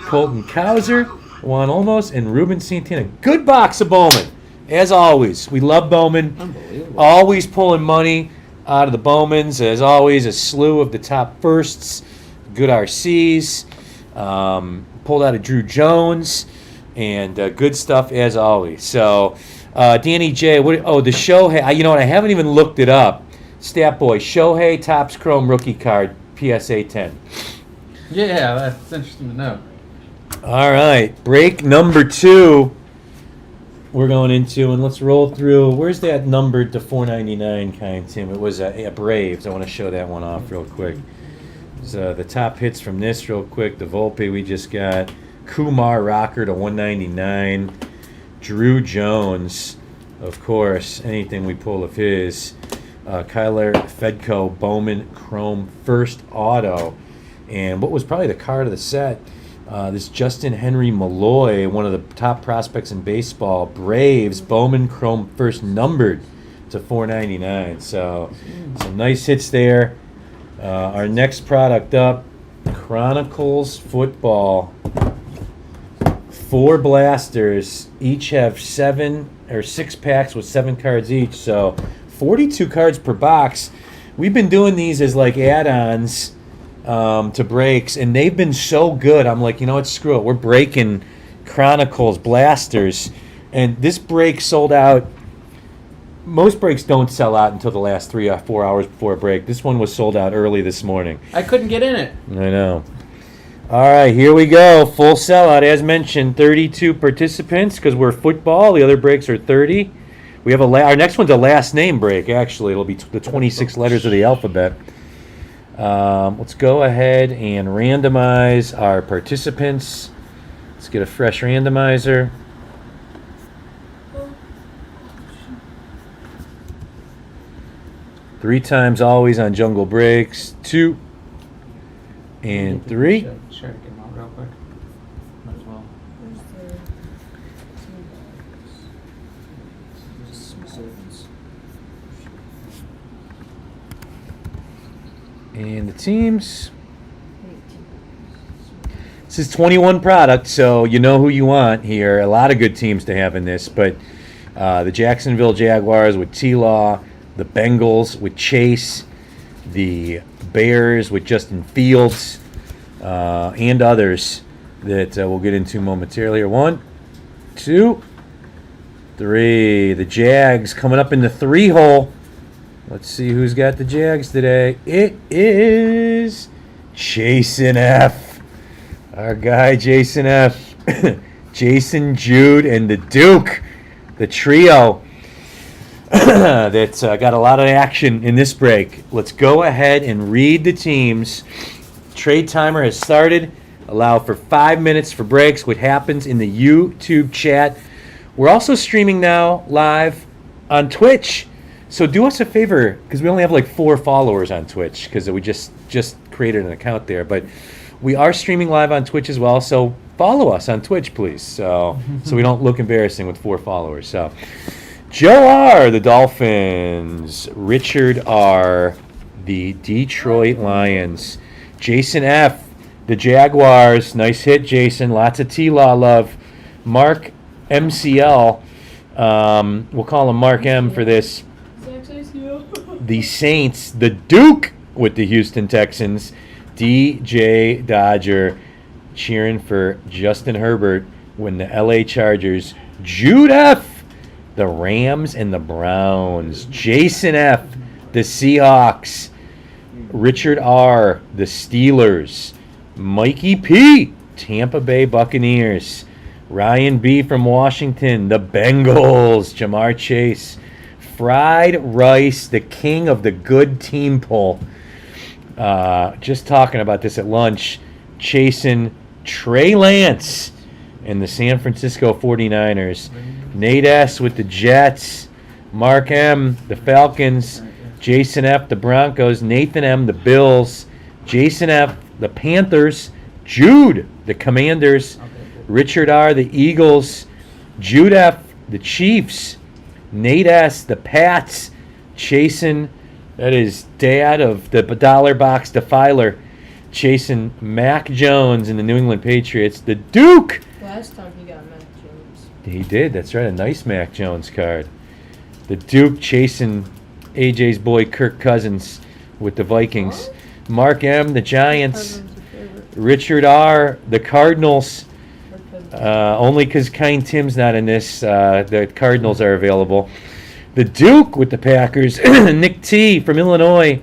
Speaker 2: Colton Cowser, Juan Olmos, and Ruben Santana. Good box of Bowman. As always, we love Bowman.
Speaker 1: Unbelievable.
Speaker 2: Always pulling money out of the Bowmans. As always, a slew of the top firsts. Good RCs. Pulled out of Drew Jones. And good stuff as always. So, Danny J, the Shohei. You know what? I haven't even looked it up. Stat Boy, Shohei Topps Chrome rookie card, PSA 10.
Speaker 1: Yeah, that's interesting to know.
Speaker 2: All right, break number 2. We're going into, and let's roll through. Where's that numbered to 499 kind, Tim? It was a Braves. I want to show that one off real quick. So the top hits from this real quick. The Volpe we just got. Kumar Rocker to 199. Drew Jones, of course, anything we pull of his. Kyler Fedko Bowman Chrome first auto. And what was probably the card of the set, this Justin Henry Malloy, one of the top prospects in baseball, Braves Bowman Chrome first numbered to 499. So some nice hits there. Our next product up, Chronicles football. 4 blasters, each have 6 packs with 7 cards each, so 42 cards per box. we've been doing these as like add-ons to breaks, and they've been so good. I'm like, you know what? Screw it. We're breaking Chronicles blasters, and this break sold out. Most breaks don't sell out until the last 3 or 4 hours before a break. This one was sold out early this morning.
Speaker 1: I couldn't get in it.
Speaker 2: I know. All right, here we go. Full sellout, as mentioned. 32 participants because we're football. The other breaks are 30. We have our next one's a last name break. Actually, it'll be the 26 letters of the alphabet. Let's go ahead and randomize our participants. Let's get a fresh randomizer. Three times always on Jungle Breaks. 2 and 3.
Speaker 1: Sure, get them out real quick. Might as well.
Speaker 2: And the teams. This is 21 product, so you know who you want here. A lot of good teams to have in this, but the Jacksonville Jaguars with T-Law, the Bengals with Chase, the Bears with Justin Fields, and others that we'll get into momentarily. Here, 1, 2, 3. The Jags coming up in the 3-hole. Let's see who's got the Jags today. It is Jason F. Our guy, Jason F. Jason, Jude, and the Duke. The trio that's got a lot of action in this break. Let's go ahead and read the teams. Trade timer has started. Allow for 5 minutes for breaks. What happens in the YouTube chat. We're also streaming now live on Twitch. So do us a favor, because we only have like 4 followers on Twitch, because we just created an account there. But we are streaming live on Twitch as well. So follow us on Twitch, please. So we don't look embarrassing with 4 followers. So Joe R., the Dolphins. Richard R., the Detroit Lions. Jason F., the Jaguars. Nice hit, Jason. Lots of T-Law love. Mark MCL. We'll call him Mark M for this. The Saints. The Duke with the Houston Texans. DJ Dodger cheering for Justin Herbert when the LA Chargers. Jude F., the Rams and the Browns. Jason F., the Seahawks. Richard R., the Steelers. Mikey P., Tampa Bay Buccaneers. Ryan B. from Washington, the Bengals. Jamar Chase. Fried Rice, the king of the good team poll. Just talking about this at lunch. Chasing Trey Lance and the San Francisco 49ers. Nate S. with the Jets. Mark M., the Falcons. Jason F., the Broncos. Nathan M., the Bills. Jason F., the Panthers. Jude, the Commanders. Richard R., the Eagles. Jude F., the Chiefs. Nate S., the Pats. Chasing, that is dad of the dollar box defiler. Chasing Mac Jones and the New England Patriots. The Duke.
Speaker 4: Last time he got Mac Jones.
Speaker 2: He did, that's right, a nice Mac Jones card. The Duke chasing AJ's boy Kirk Cousins with the Vikings.
Speaker 4: What?
Speaker 2: Mark M., the Giants.
Speaker 4: Cousins' favorite.
Speaker 2: Richard R., the Cardinals. Only because Kind Tim's not in this, the Cardinals are available. The Duke with the Packers. Nick T. from Illinois.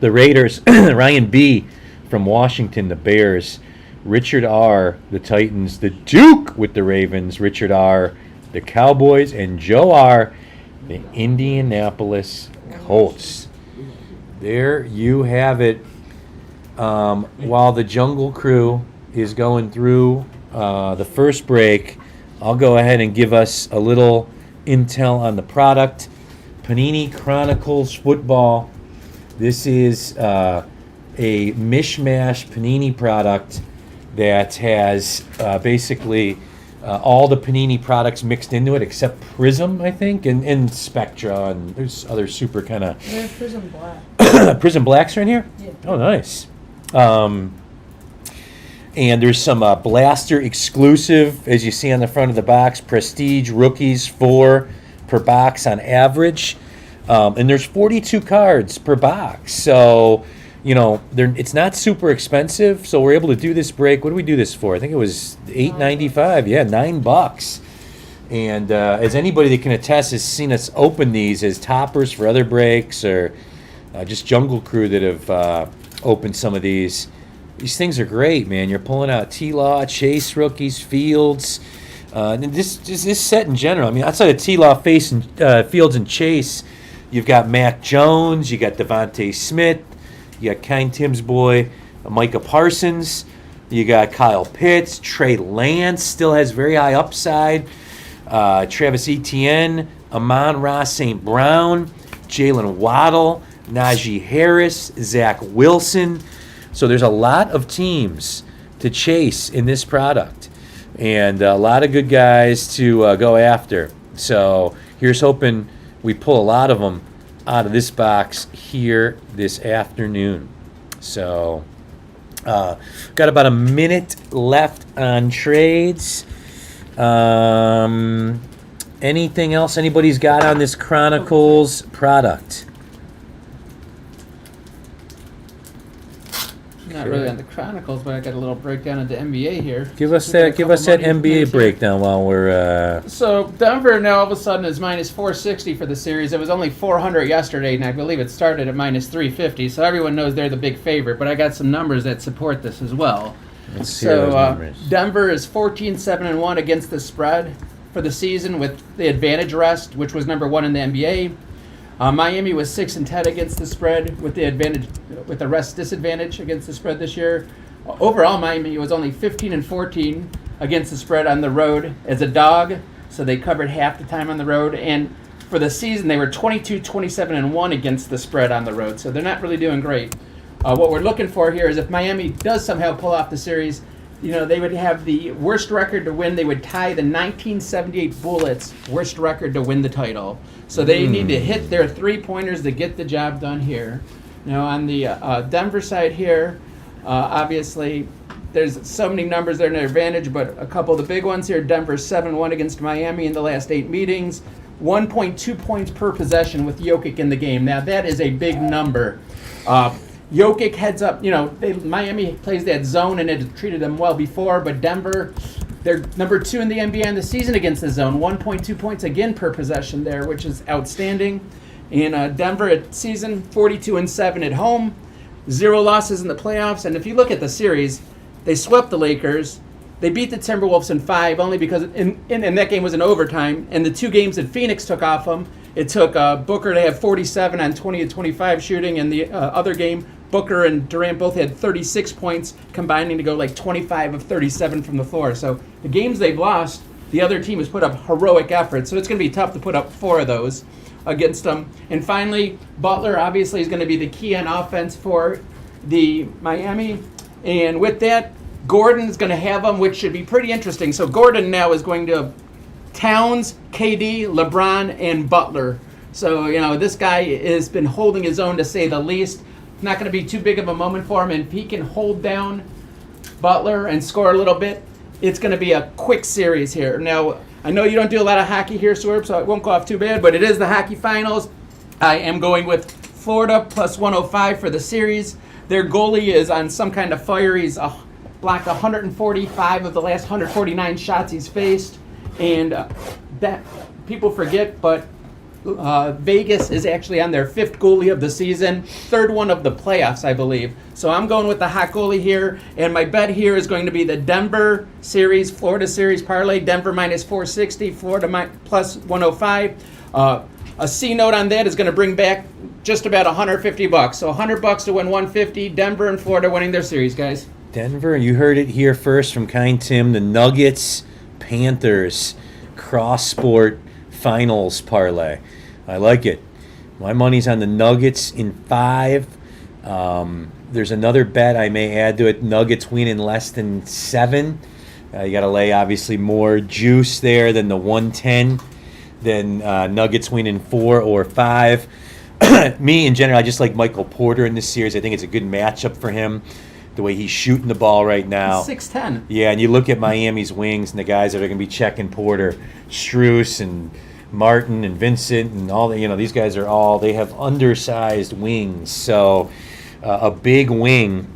Speaker 2: The Raiders. Ryan B. from Washington, the Bears. Richard R., the Titans. The Duke with the Ravens. Richard R., the Cowboys. And Joe R., the Indianapolis Colts. There you have it. While the Jungle Crew is going through the first break, I'll go ahead and give us a little intel on the product. Panini Chronicles Football. This is a mishmash Panini product that has basically all the Panini products mixed into it except Prizm, I think, and Spectra, and there's other super kind of...
Speaker 4: There's Prizm Black.
Speaker 2: Prizm Blacks are in here?
Speaker 4: Yeah.
Speaker 2: Oh, nice. And there's some Blaster exclusive, as you see on the front of the box. Prestige rookies, 4 per box on average.
Speaker 5: And there's 42 cards per box. So, it's not super expensive. So we're able to do this break. What did we do this for? I think it was $8.95. Yeah, $9. And as anybody that can attest has seen us open these as toppers for other breaks, or just Jungle Crew that have opened some of these. These things are great, man. You're pulling out T-Law, Chase rookies, Fields. And this set in general, I mean, outside of T-Law, Fields, and Chase, you've got Mac Jones, you got Devontae Smith, you got Kind Tim's boy, Micah Parsons, you got Kyle Pitts, Trey Lance still has very high upside, Travis Etienne, Amon-Ra St. Brown, Jalen Waddle, Najee Harris, Zach Wilson. So there's a lot of teams to chase in this product, and a lot of good guys to go after. So here's hoping we pull a lot of them out of this box here this afternoon. So got about a minute left on trades. Anything else anybody's got on this Chronicles product?
Speaker 1: Not really on the Chronicles, but I got a little breakdown of the NBA here.
Speaker 5: Give us that NBA breakdown while we're.
Speaker 1: So Denver now all of a sudden is minus 460 for the series. It was only 400 yesterday, and I believe it started at minus 350. So everyone knows they're the big favorite. But I got some numbers that support this as well.
Speaker 5: Let's hear those numbers.
Speaker 1: Denver is 14-7-1 against the spread for the season with the advantage rest, which was number 1 in the NBA. Miami was 6-10 against the spread with the rest disadvantage against the spread this year. Overall, Miami was only 15-14 against the spread on the road as a dog, so they covered half the time on the road. And for the season, they were 22-27-1 against the spread on the road, so they're not really doing great. What we're looking for here is if Miami does somehow pull off the series, they would have the worst record to win. They would tie the 1978 Bullets' worst record to win the title. So they need to hit their three-pointers to get the job done here. On the Denver side here, obviously, there's so many numbers there in their advantage, but a couple of the big ones here. Denver's 7-1 against Miami in the last 8 meetings. 1.2 points per possession with Jokic in the game. Now, that is a big number. Jokic heads up, Miami plays that zone and it treated them well before, but Denver, they're number 2 in the NBA in the season against the zone. 1.2 points again per possession there, which is outstanding. And Denver at season 42-7 at home, 0 losses in the playoffs. And if you look at the series, they swept the Lakers. They beat the Timberwolves in 5 only because in that game was in overtime. And the 2 games that Phoenix took off them, it took Booker to have 47 on 20 of 25 shooting, and the other game, Booker and Durant both had 36 points, combining to go like 25 of 37 from the floor. So the games they've lost, the other team has put up heroic efforts. So it's going to be tough to put up 4 of those against them. And finally, Butler obviously is going to be the key on offense for the Miami. And with that, Gordon is going to have them, which should be pretty interesting. So Gordon now is going to have Towns, KD, LeBron, and Butler. So, this guy has been holding his own to say the least. Not going to be too big of a moment for him. And if he can hold down Butler and score a little bit, it's going to be a quick series here. Now, I know you don't do a lot of hockey here, Swerve, so it won't go off too bad, but it is the hockey finals. I am going with Florida plus 105 for the series. Their goalie is on some kind of fire. He's blocked 145 of the last 149 shots he's faced. And that people forget, but Vegas is actually on their 5th goalie of the season, 3rd one of the playoffs, I believe. So I'm going with the hot goalie here, and my bet here is going to be the Denver series, Florida series parlay. Denver minus 460, Florida plus 105. A C note on that is going to bring back just about $150. So $100 to win 150. Denver and Florida winning their series, guys.
Speaker 5: Denver, you heard it here first from Kind Tim. The Nuggets, Panthers, cross sport finals parlay. I like it. My money's on the Nuggets in 5. There's another bet I may add to it. Nuggets win in less than 7. You got to lay obviously more juice there than the 110. Then Nuggets win in 4 or 5. Me in general, I just like Michael Porter in this series. I think it's a good matchup for him. The way he's shooting the ball right now.
Speaker 1: 6'10".
Speaker 5: Yeah, and you look at Miami's wings and the guys that are going to be checking Porter, Strus and Martin and Vincent and all the, these guys are all, they have undersized wings. So a big wing,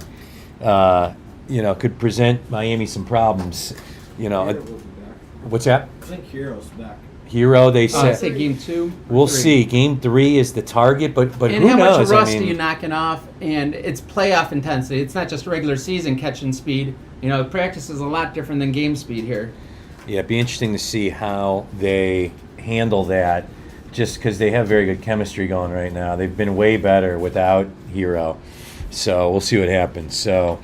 Speaker 5: could present Miami some problems.
Speaker 3: Hero will be back.
Speaker 5: What's that?
Speaker 3: I think Hero's back.
Speaker 5: Hero, they
Speaker 1: I
Speaker 5: said.
Speaker 1: say game 2.
Speaker 5: We'll
Speaker 1: 3.
Speaker 5: see. Game 3 is the target, but
Speaker 1: And
Speaker 5: who
Speaker 1: how
Speaker 5: knows?
Speaker 1: much rust are you knocking off? And it's playoff intensity. It's not just regular season catching speed. Practice is a lot different than game speed here.
Speaker 5: Yeah, it'd be interesting to see how they handle that, just because they have very good chemistry going right now. They've been way better without Hero. So we'll see what happens. So,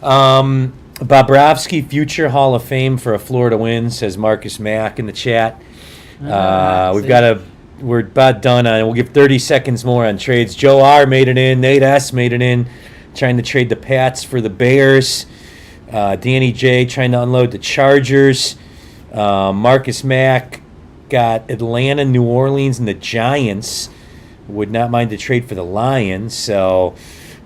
Speaker 5: Bobrovsky, future Hall of Fame for a Florida win, says Marcus Mack in the chat. We're about done on it. We'll give 30 seconds more on trades. Joe R. made it in. Nate S. made it in, trying to trade the Pats for the Bears. Danny J. trying to unload the Chargers. Marcus Mack got Atlanta, New Orleans, and the Giants. Would not mind the trade for the Lions. So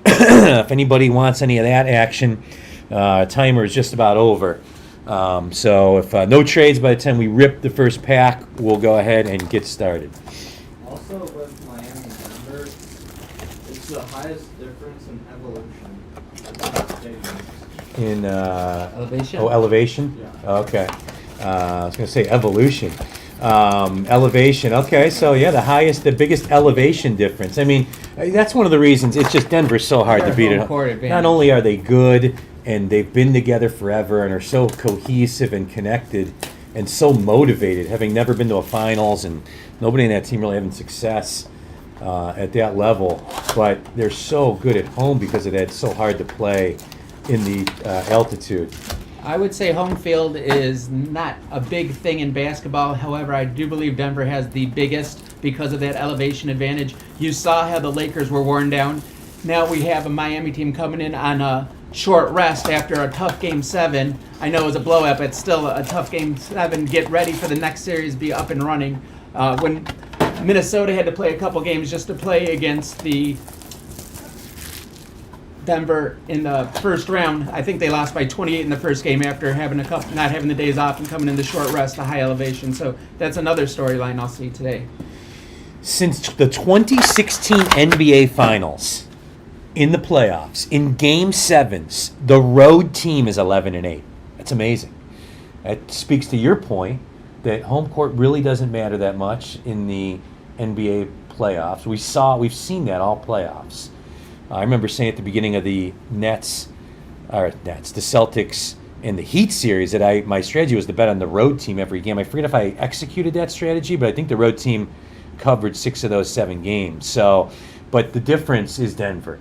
Speaker 5: if anybody wants any of that action, timer is just about over. So if no trades by the time we rip the first pack, we'll go ahead and get started.
Speaker 3: Also with Miami and Denver, it's the highest difference in evolution.
Speaker 5: In
Speaker 1: Elevation?
Speaker 5: elevation?
Speaker 3: Yeah.
Speaker 5: Okay. I was going to say evolution. Elevation. Okay, so yeah, the biggest elevation difference. I mean, that's one of the reasons. It's just Denver's so hard to beat
Speaker 1: Home
Speaker 5: it.
Speaker 1: court advantage.
Speaker 5: Not only are they good and they've been together forever and are so cohesive and connected and so motivated, having never been to a finals and nobody in that team really having success at that level, but they're so good at home because of that. It's so hard to play in the altitude.
Speaker 1: I would say home field is not a big thing in basketball. However, I do believe Denver has the biggest because of that elevation advantage. You saw how the Lakers were worn down. Now we have a Miami team coming in on a short rest after a tough Game 7. I know it was a blowout, but still a tough Game 7. Get ready for the next series, be up and running. When Minnesota had to play a couple games just to play against the Denver in the first round, I think they lost by 28 in the first game after having not having the days off and coming in the short rest, the high elevation. So that's another storyline I'll see today.
Speaker 5: Since the 2016 NBA Finals, in the playoffs, in Game 7s, the road team is 11-8. That's amazing. That speaks to your point that home court really doesn't matter that much in the NBA playoffs. We've seen that all playoffs. I remember saying at the beginning of the the Celtics and the Heat series that my strategy was to bet on the road team every game. I forget if I executed that strategy, but I think the road team covered 6 of those 7 games. So, but the difference is Denver.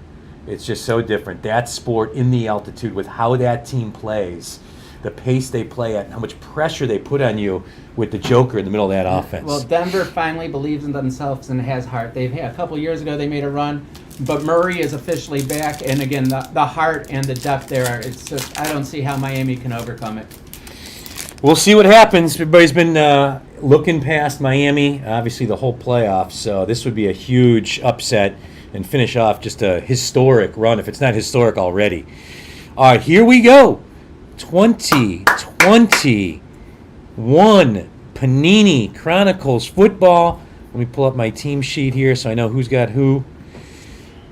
Speaker 5: It's just so different. That sport in the altitude with how that team plays, the pace they play at, and how much pressure they put on you with the Joker in the middle of that offense.
Speaker 1: Well, Denver finally believes in themselves and has heart. They've had a couple years ago they made a run, but Murray is officially back, and again the heart and the depth there. It's just I don't see how Miami can overcome it.
Speaker 5: We'll see what happens. Everybody's been looking past Miami, obviously the whole playoffs. So this would be a huge upset and finish off just a historic run, if it's not historic already. All right, here we go. 2021 Panini Chronicles football. Let me pull up my team sheet here so I know who's got who.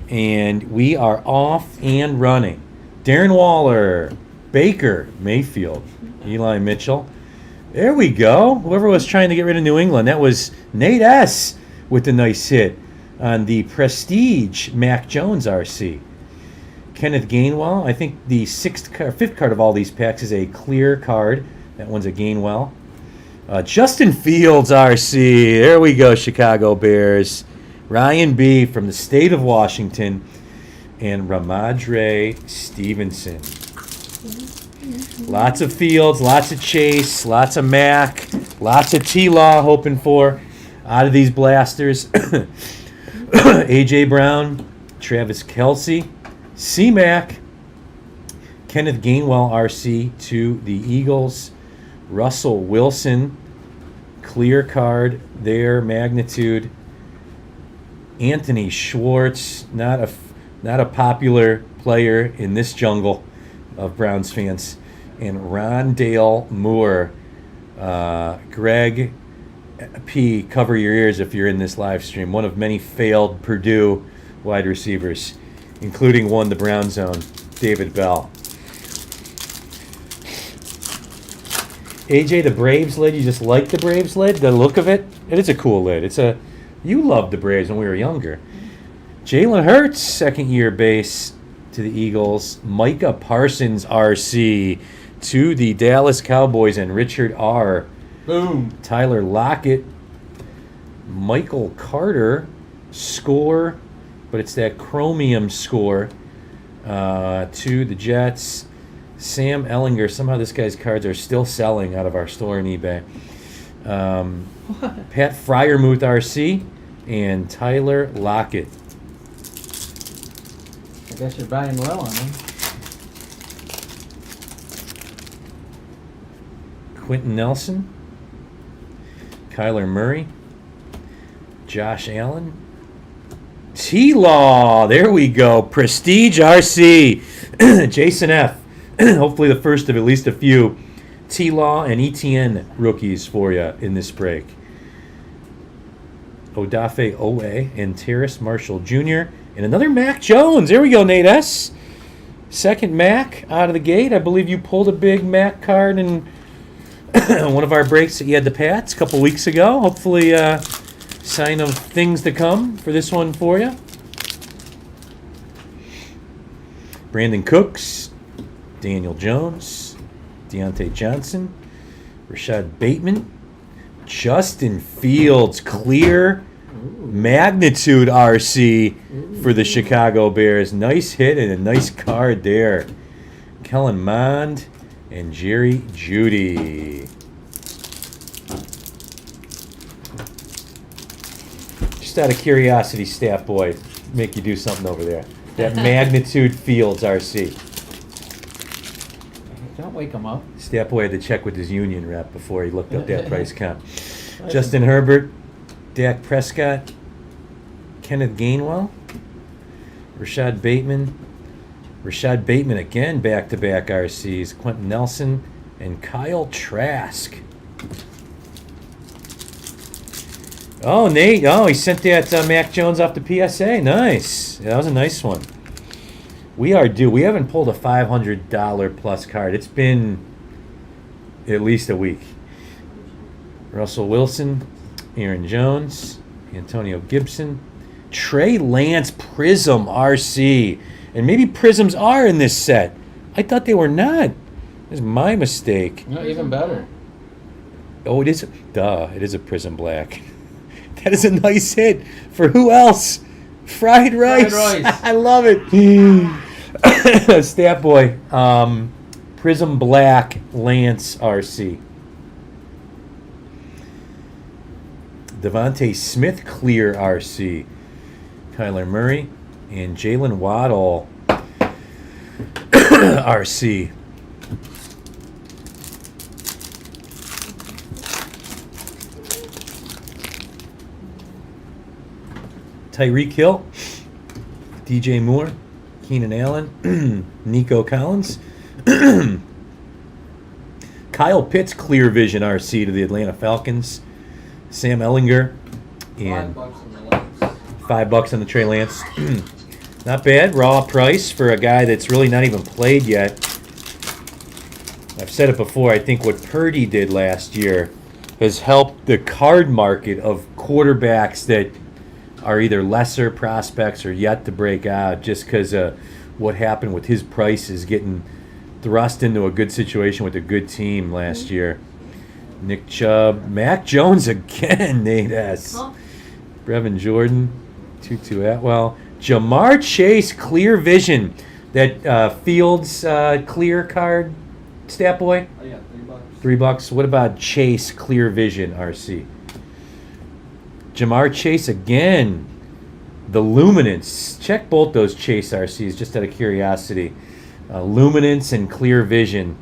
Speaker 5: And we are off and running. Darren Waller, Baker Mayfield, Eli Mitchell. There we go. Whoever was trying to get rid of New England, that was Nate S. with the nice hit on the Prestige Mac Jones RC. Kenneth Gainwell, I think the fifth card of all these packs is a clear card. That one's a Gainwell. Justin Fields RC. There we go, Chicago Bears. Ryan B. from the state of Washington. And Ramadre Stevenson. Lots of Fields, lots of Chase, lots of Mac, lots of T-Law hoping for out of these blasters. A.J. Brown, Travis Kelce, C-Mac, Kenneth Gainwell RC to the Eagles, Russell Wilson, clear card there, magnitude, Anthony Schwartz, not a popular player in this jungle of Browns fans, and Rondale Moore, Greg P, cover your ears if you're in this live stream. One of many failed Purdue wide receivers, including one the Brown Zone, David Bell. AJ, the Braves lid, you just like the Braves lid? The look of it? It is a cool lid. You loved the Braves when we were younger. Jalen Hurts, second-year base to the Eagles. Micah Parsons, RC, to the Dallas Cowboys, and Richard R.
Speaker 1: Boom.
Speaker 5: Tyler Lockett. Michael Carter, score, but it's that chromium score to the Jets. Sam Ellinger, somehow this guy's cards are still selling out of our store on eBay. Pat Fryermuth, RC, and Tyler Lockett.
Speaker 1: I guess you're buying low on them.
Speaker 5: Quentin Nelson, Kyler Murray, Josh Allen, T-Law, there we go, Prestige RC, Jason F. Hopefully the first of at least a few T-Law and ETN rookies for you in this break. Odafe Owe and Terrace Marshall Jr. And another Mac Jones. There we go, Nate S. Second Mac out of the gate. I believe you pulled a big Mac card in one of our breaks that you had the Pats a couple weeks ago. Hopefully sign of things to come for this one for you. Brandon Cooks, Daniel Jones, Deontay Johnson, Rashad Bateman, Justin Fields, clear magnitude RC for the Chicago Bears. Nice hit and a nice card there. Kellen Mond and Jerry Jeudy. Just out of curiosity, Staff Boy, make you do something over there. That magnitude Fields RC.
Speaker 1: Don't wake him up.
Speaker 5: Staff Boy had to check with his union rep before he looked up that price comp. Justin Herbert, Dak Prescott, Kenneth Gainwell, Rashad Bateman again, back-to-back RCs, Quentin Nelson, and Kyle Trask. Oh, Nate, he sent that Mac Jones off to PSA. Nice. Yeah, that was a nice one. We are due. We haven't pulled a $500 plus card. It's been at least a week. Russell Wilson, Aaron Jones, Antonio Gibson, Trey Lance, Prizm RC. And maybe Prizms are in this set. I thought they were not. That's my mistake.
Speaker 1: No, even better.
Speaker 5: Oh, it is. Duh, it is a Prizm Black. That is a nice hit. For who else? Fried rice.
Speaker 1: Fried rice.
Speaker 5: I love it. Stat Boy. Prizm Black, Lance RC. Devontae Smith, clear RC. Kyler Murray and Jalen Waddle RC. Tyreek Hill, DJ Moore, Keenan Allen, Nico Collins, Kyle Pitts, clear vision RC to the Atlanta Falcons, Sam Ellinger, and
Speaker 3: $5 on the Lance.
Speaker 5: $5 on the Trey Lance. Not bad, raw price for a guy that's really not even played yet. I've said it before, I think what Purdy did last year has helped the card market of quarterbacks that are either lesser prospects or yet to break out just because what happened with his prices getting thrust into a good situation with a good team last year. Nick Chubb, Mac Jones again, Nate S.
Speaker 4: Huh?
Speaker 5: Brevin Jordan, Tutu Atwell, Jamar Chase, clear vision. That Fields clear card, Stat Boy?
Speaker 3: Oh yeah, $3.
Speaker 5: $3. What about Chase clear vision, RC? Jamar Chase again. The Luminance. Check both those Chase RCs just out of curiosity. Luminance and clear vision.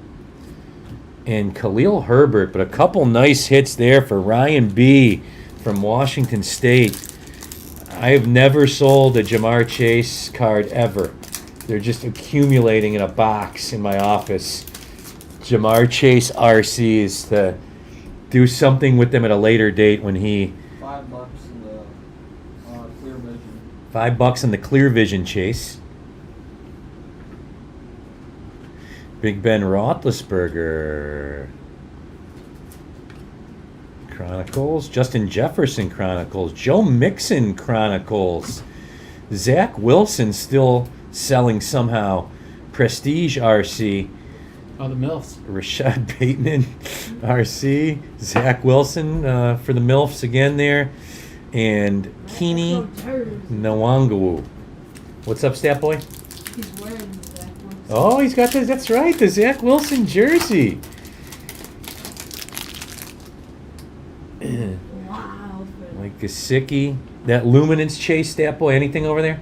Speaker 5: And Khalil Herbert, but a couple nice hits there for Ryan B. from Washington State. I have never sold a Jamar Chase card ever. They're just accumulating in a box in my office. Jamar Chase RCs to do something with them at a later date when he.
Speaker 3: $5 in the clear vision.
Speaker 5: $5 in the clear vision chase. Big Ben Roethlisberger. Chronicles. Justin Jefferson Chronicles. Joe Mixon Chronicles. Zach Wilson still selling somehow. Prestige RC.
Speaker 1: Oh, the MILFs.
Speaker 5: Rashad Bateman RC. Zach Wilson for the MILFs again there. And Keeney Nwangawu. What's up, Stat Boy?
Speaker 4: He's wearing the Zach Wilson.
Speaker 5: Oh, he's got that's right, the Zach Wilson jersey.
Speaker 4: Wow.
Speaker 5: Mike Gesicki. That Luminance chase, Stat Boy, anything over there?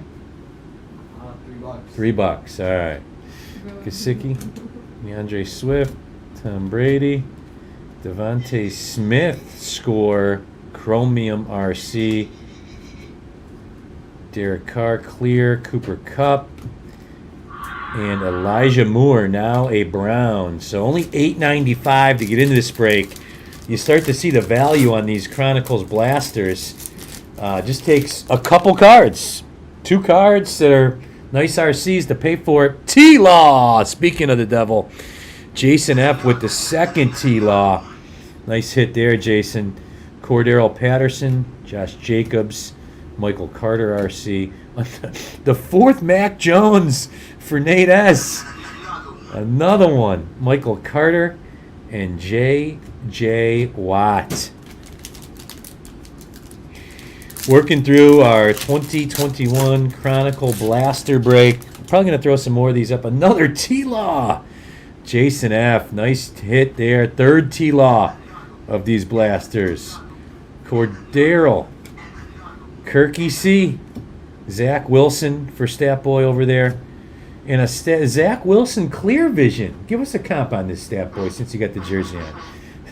Speaker 3: $3.
Speaker 5: $3. All right. Gesicki. DeAndre Swift. Tom Brady. Devontae Smith score. Chromium RC. Derek Carr clear. Cooper Kupp. And Elijah Moore now a Brown. So only $8.95 to get into this break. You start to see the value on these Chronicles blasters. Just takes a couple cards. 2 cards that are nice RCs to pay for it. T-Law, speaking of the devil. Jason F. with the second T-Law. Nice hit there, Jason. Cordero Patterson, Josh Jacobs, Michael Carter RC. The 4th Mac Jones for Nate S. Another one. Michael Carter and J.J. Watt. Working through our 2021 Chronicle Blaster break. Probably going to throw some more of these up. Another T-Law. Jason F. Nice hit there. 3rd T-Law of these blasters. Cordero. Kirky C. Zach Wilson for Stat Boy over there. And a Zach Wilson clear vision. Give us a comp on this, Stat Boy, since you got the jersey on.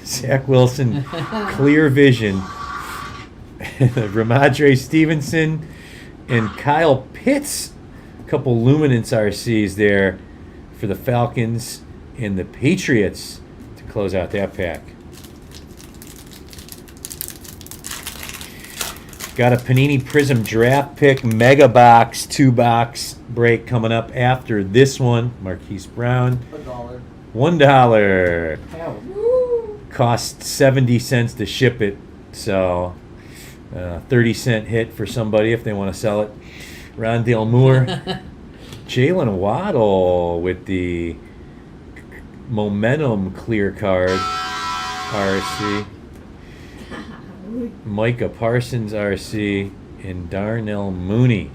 Speaker 5: Zach Wilson clear vision. Ramadre Stevenson and Kyle Pitts. A couple Luminance RCs there for the Falcons and the Patriots to close out that pack. Got a Panini Prizm draft pick mega box 2-box break coming up after this one. Marquise Brown.
Speaker 3: $1.
Speaker 5: $1.
Speaker 1: Hell.
Speaker 5: Cost 70 cents to ship it, so 30-cent hit for somebody if they want to sell it. Rondale Moore. Jalen Waddle with the Momentum clear card RC. Micah Parsons RC and Darnell Mooney.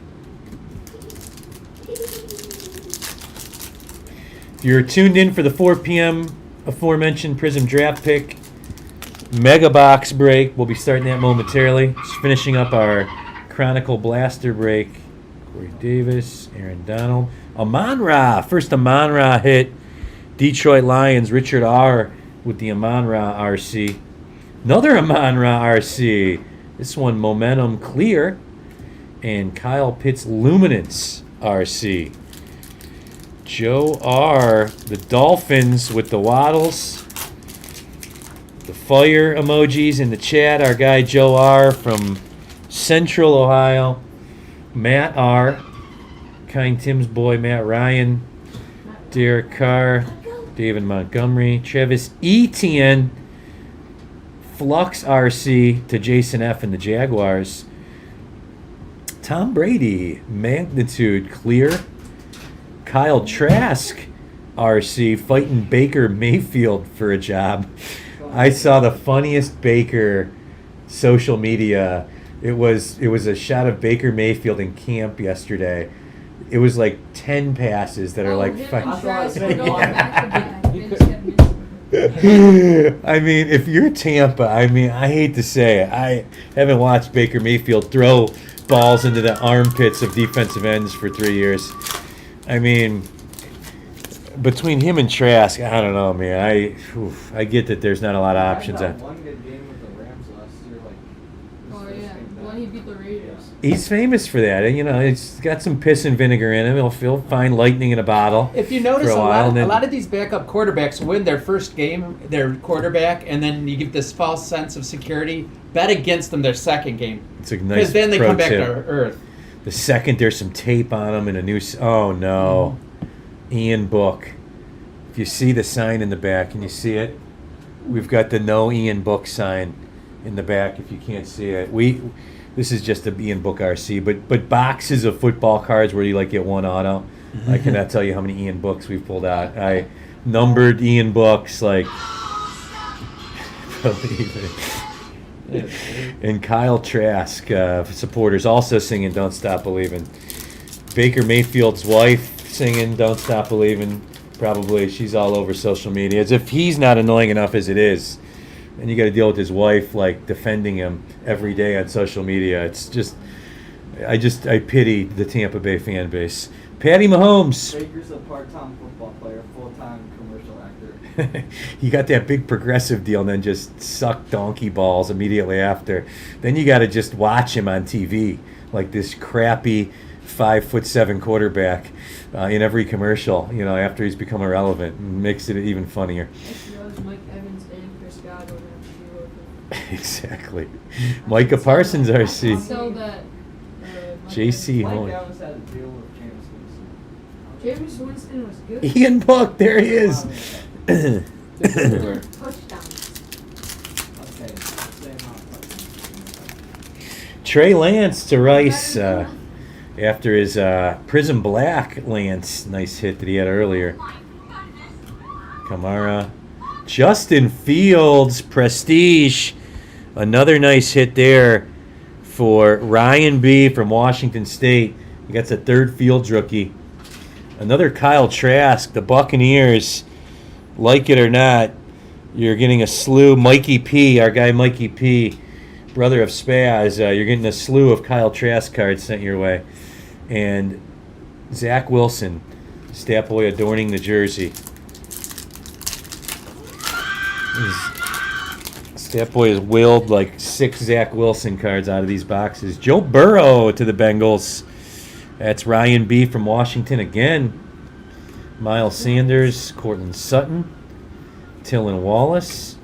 Speaker 5: If you're tuned in for the 4 p.m. aforementioned Prizm draft pick mega box break, we'll be starting that momentarily. Just finishing up our Chronicle Blaster break. Corey Davis, Aaron Donald, Amon-Ra, first Amon-Ra hit. Detroit Lions, Richard R. with the Amon-Ra RC. Another Amon-Ra RC. This one Momentum clear. And Kyle Pitts Luminance RC. Joe R. The Dolphins with the Waddles. The fire emojis in the chat. Our guy Joe R. from Central Ohio. Matt R. Kind Tim's boy Matt Ryan. Derek Carr. David Montgomery. Travis Etienne. Flux RC to Jason F. and the Jaguars. Tom Brady, Magnitude clear. Kyle Trask RC fighting Baker Mayfield for a job. I saw the funniest Baker social media. It was a shot of Baker Mayfield in camp yesterday. It was like 10 passes that are like I mean, if you're Tampa, I hate to say it, I haven't watched Baker Mayfield throw balls into the armpits of defensive ends for 3 years. I mean, between him and Trask, I don't know, man. I get that there's not a lot of options.
Speaker 3: One good game with the Rams last year,
Speaker 4: Oh yeah, when he beat the Raiders.
Speaker 5: He's famous for that. You know, it's got some piss and vinegar in him. He'll find lightning in a bottle.
Speaker 1: If you notice,
Speaker 5: for a while, and
Speaker 1: a
Speaker 5: then-
Speaker 1: lot of these backup quarterbacks win their first game, their quarterback, and then you give this false sense of security. Bet against them their second game.
Speaker 5: It's a nice
Speaker 1: Because then they
Speaker 5: pro
Speaker 1: come back
Speaker 5: tip.
Speaker 1: to earth.
Speaker 5: The second there's some tape on him and a new. Oh no, Ian Book. If you see the sign in the back, can you see it? We've got the no Ian Book sign in the back. If you can't see it, this is just a Ian Book RC, but boxes of football cards where you like get one auto. I cannot tell you how many Ian Books we've pulled out. I numbered Ian Books like. Believe it. And Kyle Trask, supporters also singing "Don't Stop Believing." Baker Mayfield's wife singing "Don't Stop Believing." Probably she's all over social media. As if he's not annoying enough as it is, and you got to deal with his wife like defending him every day on social media. It's just, I pity the Tampa Bay fan base. Patty Mahomes.
Speaker 3: Baker's a part-time football player, full-time commercial actor.
Speaker 5: You got that big progressive deal and then just suck donkey balls immediately after. Then you got to just watch him on TV like this crappy 5'7" quarterback in every commercial, you know, after he's become irrelevant. Makes it even funnier.
Speaker 4: Mike Evans and Chris Godwin have
Speaker 5: Exactly. Micah Parsons, RC.
Speaker 4: sell that.
Speaker 5: JC
Speaker 3: Mike
Speaker 5: Horn.
Speaker 3: Evans had a deal with James Winston.
Speaker 4: James Winston was good.
Speaker 5: Ian Book, there he is.
Speaker 4: Touchdowns.
Speaker 3: Okay, same amount.
Speaker 5: Trey Lance to Rice after his Prizm Black Lance. Nice hit that he had earlier. Kamara. Justin Fields, Prestige. Another nice hit there for Ryan B. from Washington State. He gets a third Fields rookie. Another Kyle Trask, the Buccaneers. Like it or not, you're getting a slew. Mikey P, our guy Mikey P, brother of Spaz, you're getting a slew of Kyle Trask cards sent your way. And Zach Wilson, Stat Boy adorning the jersey. Stat Boy has willed like 6 Zach Wilson cards out of these boxes. Joe Burrow to the Bengals. That's Ryan B. from Washington again. Miles Sanders, Cortland Sutton, Tylan Wallace,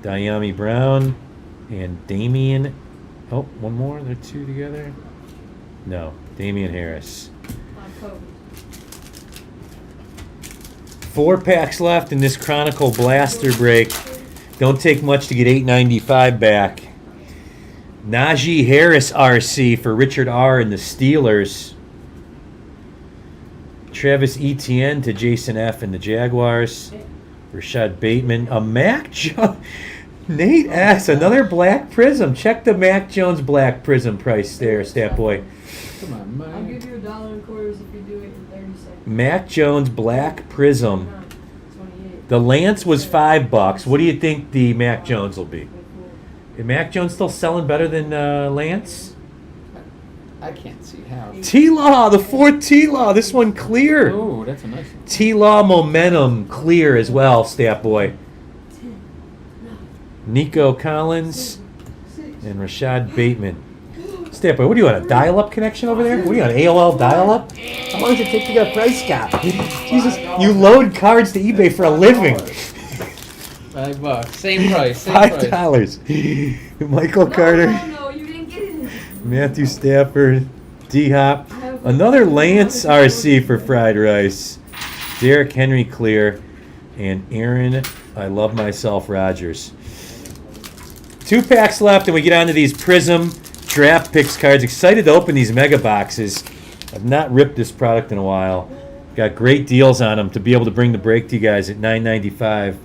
Speaker 5: Diami Brown, and Damian. Oh, one more? They're two together? No, Damian Harris. 4 packs left in this Chronicle Blaster break. Don't take much to get $8.95 back. Najee Harris RC for Richard R. and the Steelers. Travis Etienne to Jason F. and the Jaguars. Rashad Bateman. A Mac Jones. Nate S. Another black Prizm. Check the Mac Jones black Prizm price there, Stat Boy.
Speaker 1: Come on,
Speaker 4: I'll
Speaker 1: man.
Speaker 4: give you $1.25 if you do it in 30 seconds.
Speaker 5: Mac Jones black Prizm.
Speaker 4: 28.
Speaker 5: The Lance was $5. What do you think the Mac Jones will be? Is Mac Jones still selling better than Lance?
Speaker 1: I can't see how.
Speaker 5: T-Law, the 4th T-Law. This one clear.
Speaker 1: Oh, that's a nice one.
Speaker 5: T-Law momentum clear as well, Stat Boy. Nico Collins and Rashad Bateman. Stat Boy, what do you want, a dial-up connection over there? What do you want, AOL dial-up? How long does it take to get a price cap? Jesus, you load cards to eBay for a living.
Speaker 1: $5. Same price. Same price.
Speaker 5: $5. Michael Carter,
Speaker 4: No, you didn't get it.
Speaker 5: Matthew Stafford, D-Hop. Another Lance RC for fried rice. Derrick Henry clear. And Aaron, I love myself, Rodgers. 2 packs left, and we get on to these Prizm draft picks cards. Excited to open these mega boxes. I've not ripped this product in a while. Got great deals on them to be able to bring the break to you guys at $9.95.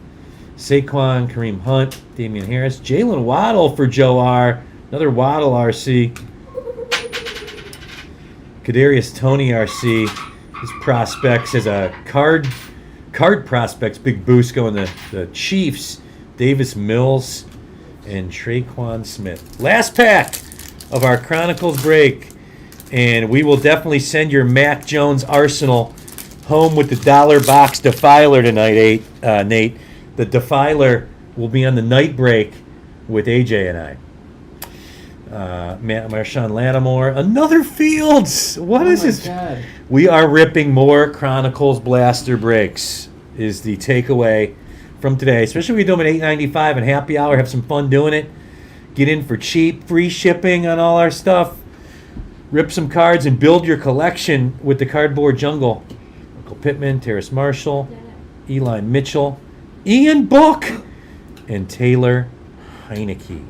Speaker 5: Saquon, Kareem Hunt, Damian Harris, Jalen Waddle for Joe R. Another Waddle RC. Kadarius Toney RC. His prospects as a card prospects. Big boost going to the Chiefs. Davis Mills and Traquan Smith. Last pack of our Chronicles break. And we will definitely send your Mac Jones arsenal home with the dollar box Defiler tonight, Nate. The Defiler will be on the night break with AJ and I. Marshawn Lattimore. Another Fields. What is this?
Speaker 1: God.
Speaker 5: We are ripping more Chronicles blaster breaks is the takeaway from today. Especially if we do them at $8.95 and happy hour. Have some fun doing it. Get in for cheap, free shipping on all our stuff. Rip some cards and build your collection with the Cardboard Jungle. Uncle Pittman, Terrace Marshall, Eli Mitchell, Ian Book, and Taylor Heineke.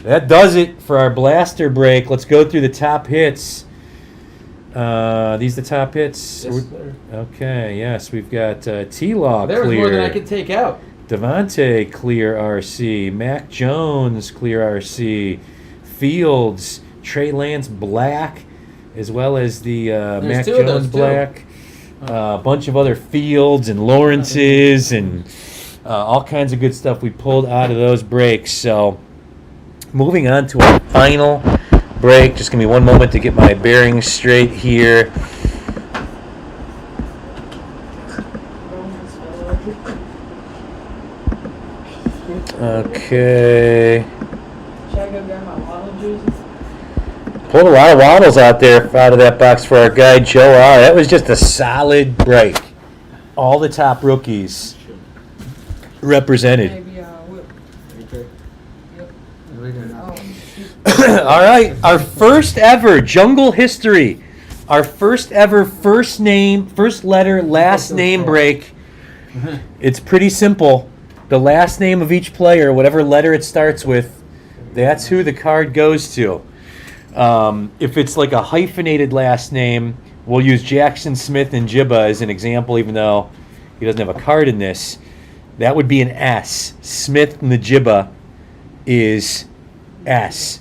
Speaker 5: That does it for our blaster break. Let's go through the top hits. These the top hits?
Speaker 1: Yes, sir.
Speaker 5: Okay, yes. We've got T-Law
Speaker 1: There was
Speaker 5: clear.
Speaker 1: more than I could take out.
Speaker 5: Devontae, clear RC. Mac Jones, clear RC. Fields, Trey Lance, black, as well as the Mac
Speaker 1: two of those,
Speaker 5: Jones,
Speaker 1: too.
Speaker 5: black. A bunch of other Fields and Lawrences and all kinds of good stuff we pulled out of those breaks. So, moving on to our final break. Just give me one moment to get my bearings straight here. Okay.
Speaker 4: Should I go grab my Waddle jersey?
Speaker 5: Pulled a lot of waddles out there out of that box for our guy Joe R. That was just a solid break. All the top rookies represented.
Speaker 4: Maybe whip. Yep. Oh, shoot.
Speaker 5: All right, our first ever Jungle history. Our first ever first name, first letter, last name break. It's pretty simple. The last name of each player, whatever letter it starts with, that's who the card goes to. If it's like a hyphenated last name, we'll use Jackson Smith and Jibba as an example, even though he doesn't have a card in this. That would be an S. Smith and the Jibba is S.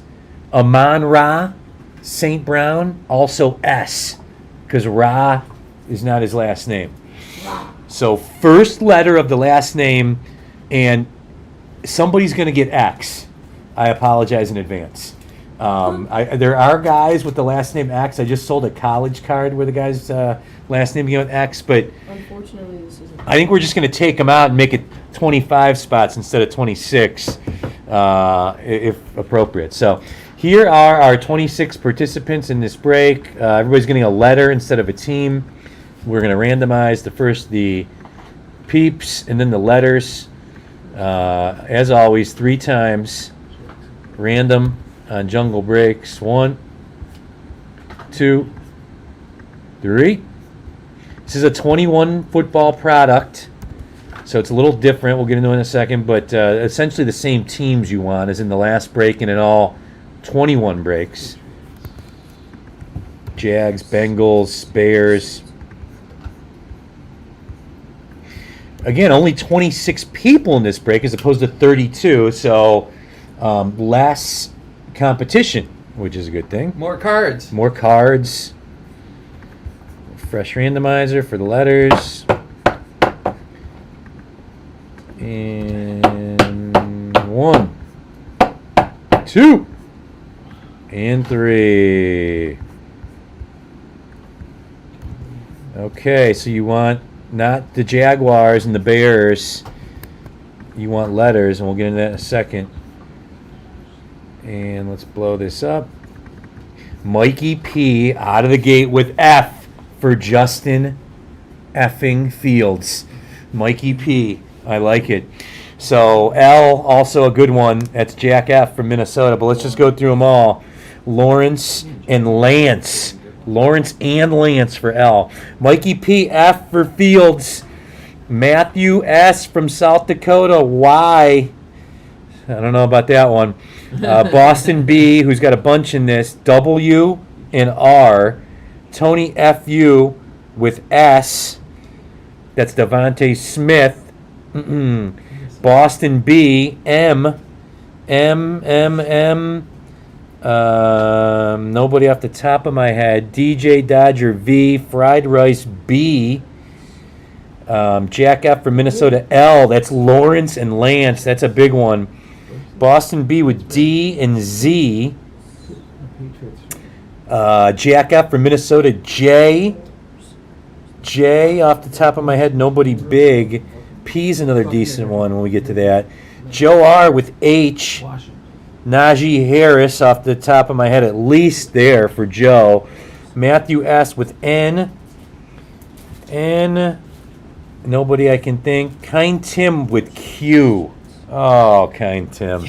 Speaker 5: Amon Ra, St. Brown, also S, because Ra is not his last name. So first letter of the last name, and somebody's going to get X. I apologize in advance. There are guys with the last name X. I just sold a college card where the guy's last name began with X, but
Speaker 4: Unfortunately, this isn't.
Speaker 5: I think we're just going to take them out and make it 25 spots instead of 26, if appropriate. So here are our 26 participants in this break. Everybody's getting a letter instead of a team. We're going to randomize the peeps and then the letters. As always, 3 times. Random on Jungle Breaks. 1, 2, 3. This is a 21 football product, so it's a little different. We'll get into it in a second, but essentially the same teams you want as in the last break and in all 21 breaks. Jags, Bengals, Bears. Again, only 26 people in this break as opposed to 32, so less competition, which is a good thing.
Speaker 1: More cards.
Speaker 5: More cards. Fresh randomizer for the letters. And 1, 2, and 3. Okay, so you want not the Jaguars and the Bears. You want letters, and we'll get into that in a second. And let's blow this up. Mikey P out of the gate with F for Justin effing Fields. Mikey P. I like it. So L, also a good one. That's Jack F from Minnesota. But let's just go through them all. Lawrence and Lance. Lawrence and Lance for L. Mikey P. F for Fields. Matthew S. from South Dakota. Y. I don't know about that one. Boston B, who's got a bunch in this. W and R. Tony F.U. with S. That's Devontae Smith. Boston B. M. Nobody off the top of my head. DJ Dodger V. Fried Rice B. Jack F. from Minnesota L. That's Lawrence and Lance. That's a big one. Boston B with D and Z. Jack F. from Minnesota J. J off the top of my head, nobody big. P's another decent one when we get to that. Joe R with H. Najee Harris off the top of my head, at least there for Joe. Matthew S. with N. Nobody I can think. Kind Tim with Q. Oh, Kind Tim.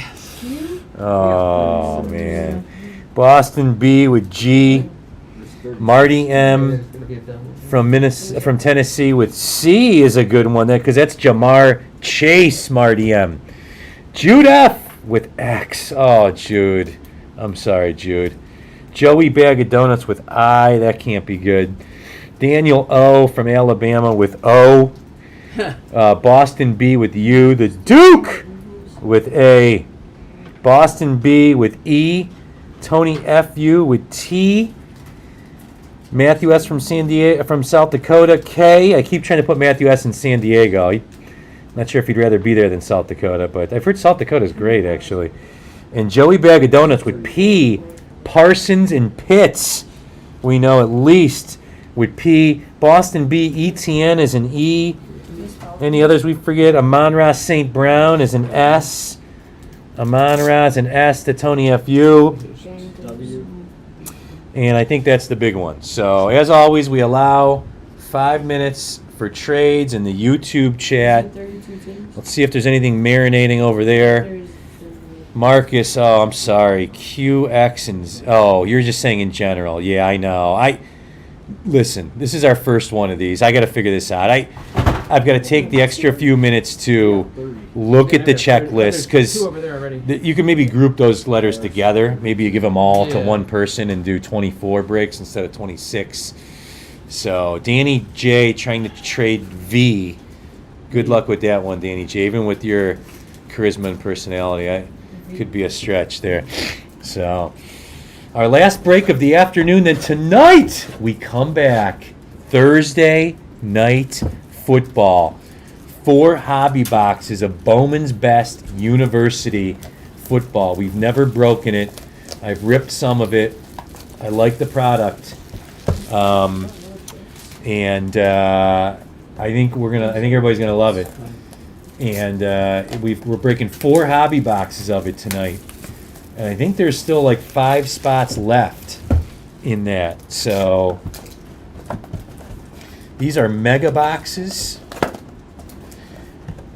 Speaker 5: Oh, man. Boston B with G. Marty M. From Tennessee with C is a good one there because that's Jamar Chase, Marty M. Jude F. with X. Oh, Jude. I'm sorry, Jude. Joey Bag of Donuts with I. That can't be good. Daniel O. from Alabama with O. Boston B with U. The Duke with A. Boston B with E. Tony F.U. with T. Matthew S. from South Dakota, K. I keep trying to put Matthew S. in San Diego. Not sure if he'd rather be there than South Dakota, but I've heard South Dakota's great, actually. And Joey Bag of Donuts with P. Parsons and Pitts, we know at least with P. Boston B. ETN is an E. Any others we forget? Amon-Ra St. Brown is an S. Amon-Ra is an S to Tony F.U. And I think that's the big one. So, as always, we allow 5 minutes for trades in the YouTube chat. Let's see if there's anything marinating over there. Marcus, oh, I'm sorry. Q, X, and Z. Oh, you're just saying in general. Yeah, I know. Listen, this is our first one of these. I got to figure this out. I've got to take the extra few minutes to look at the checklist because you can maybe group those letters together. Maybe you give them all to one person and do 24 breaks instead of 26. So Danny J trying to trade V. Good luck with that one, Danny J. Even with your charisma and personality, could be a stretch there. So our last break of the afternoon. Then tonight we come back. Thursday night football. 4 hobby boxes of Bowman's Best University football. We've never broken it. I've ripped some of it. I like the product. And I think everybody's gonna love it. And we're breaking 4 hobby boxes of it tonight. And I think there's still like 5 spots left in that. So these are mega boxes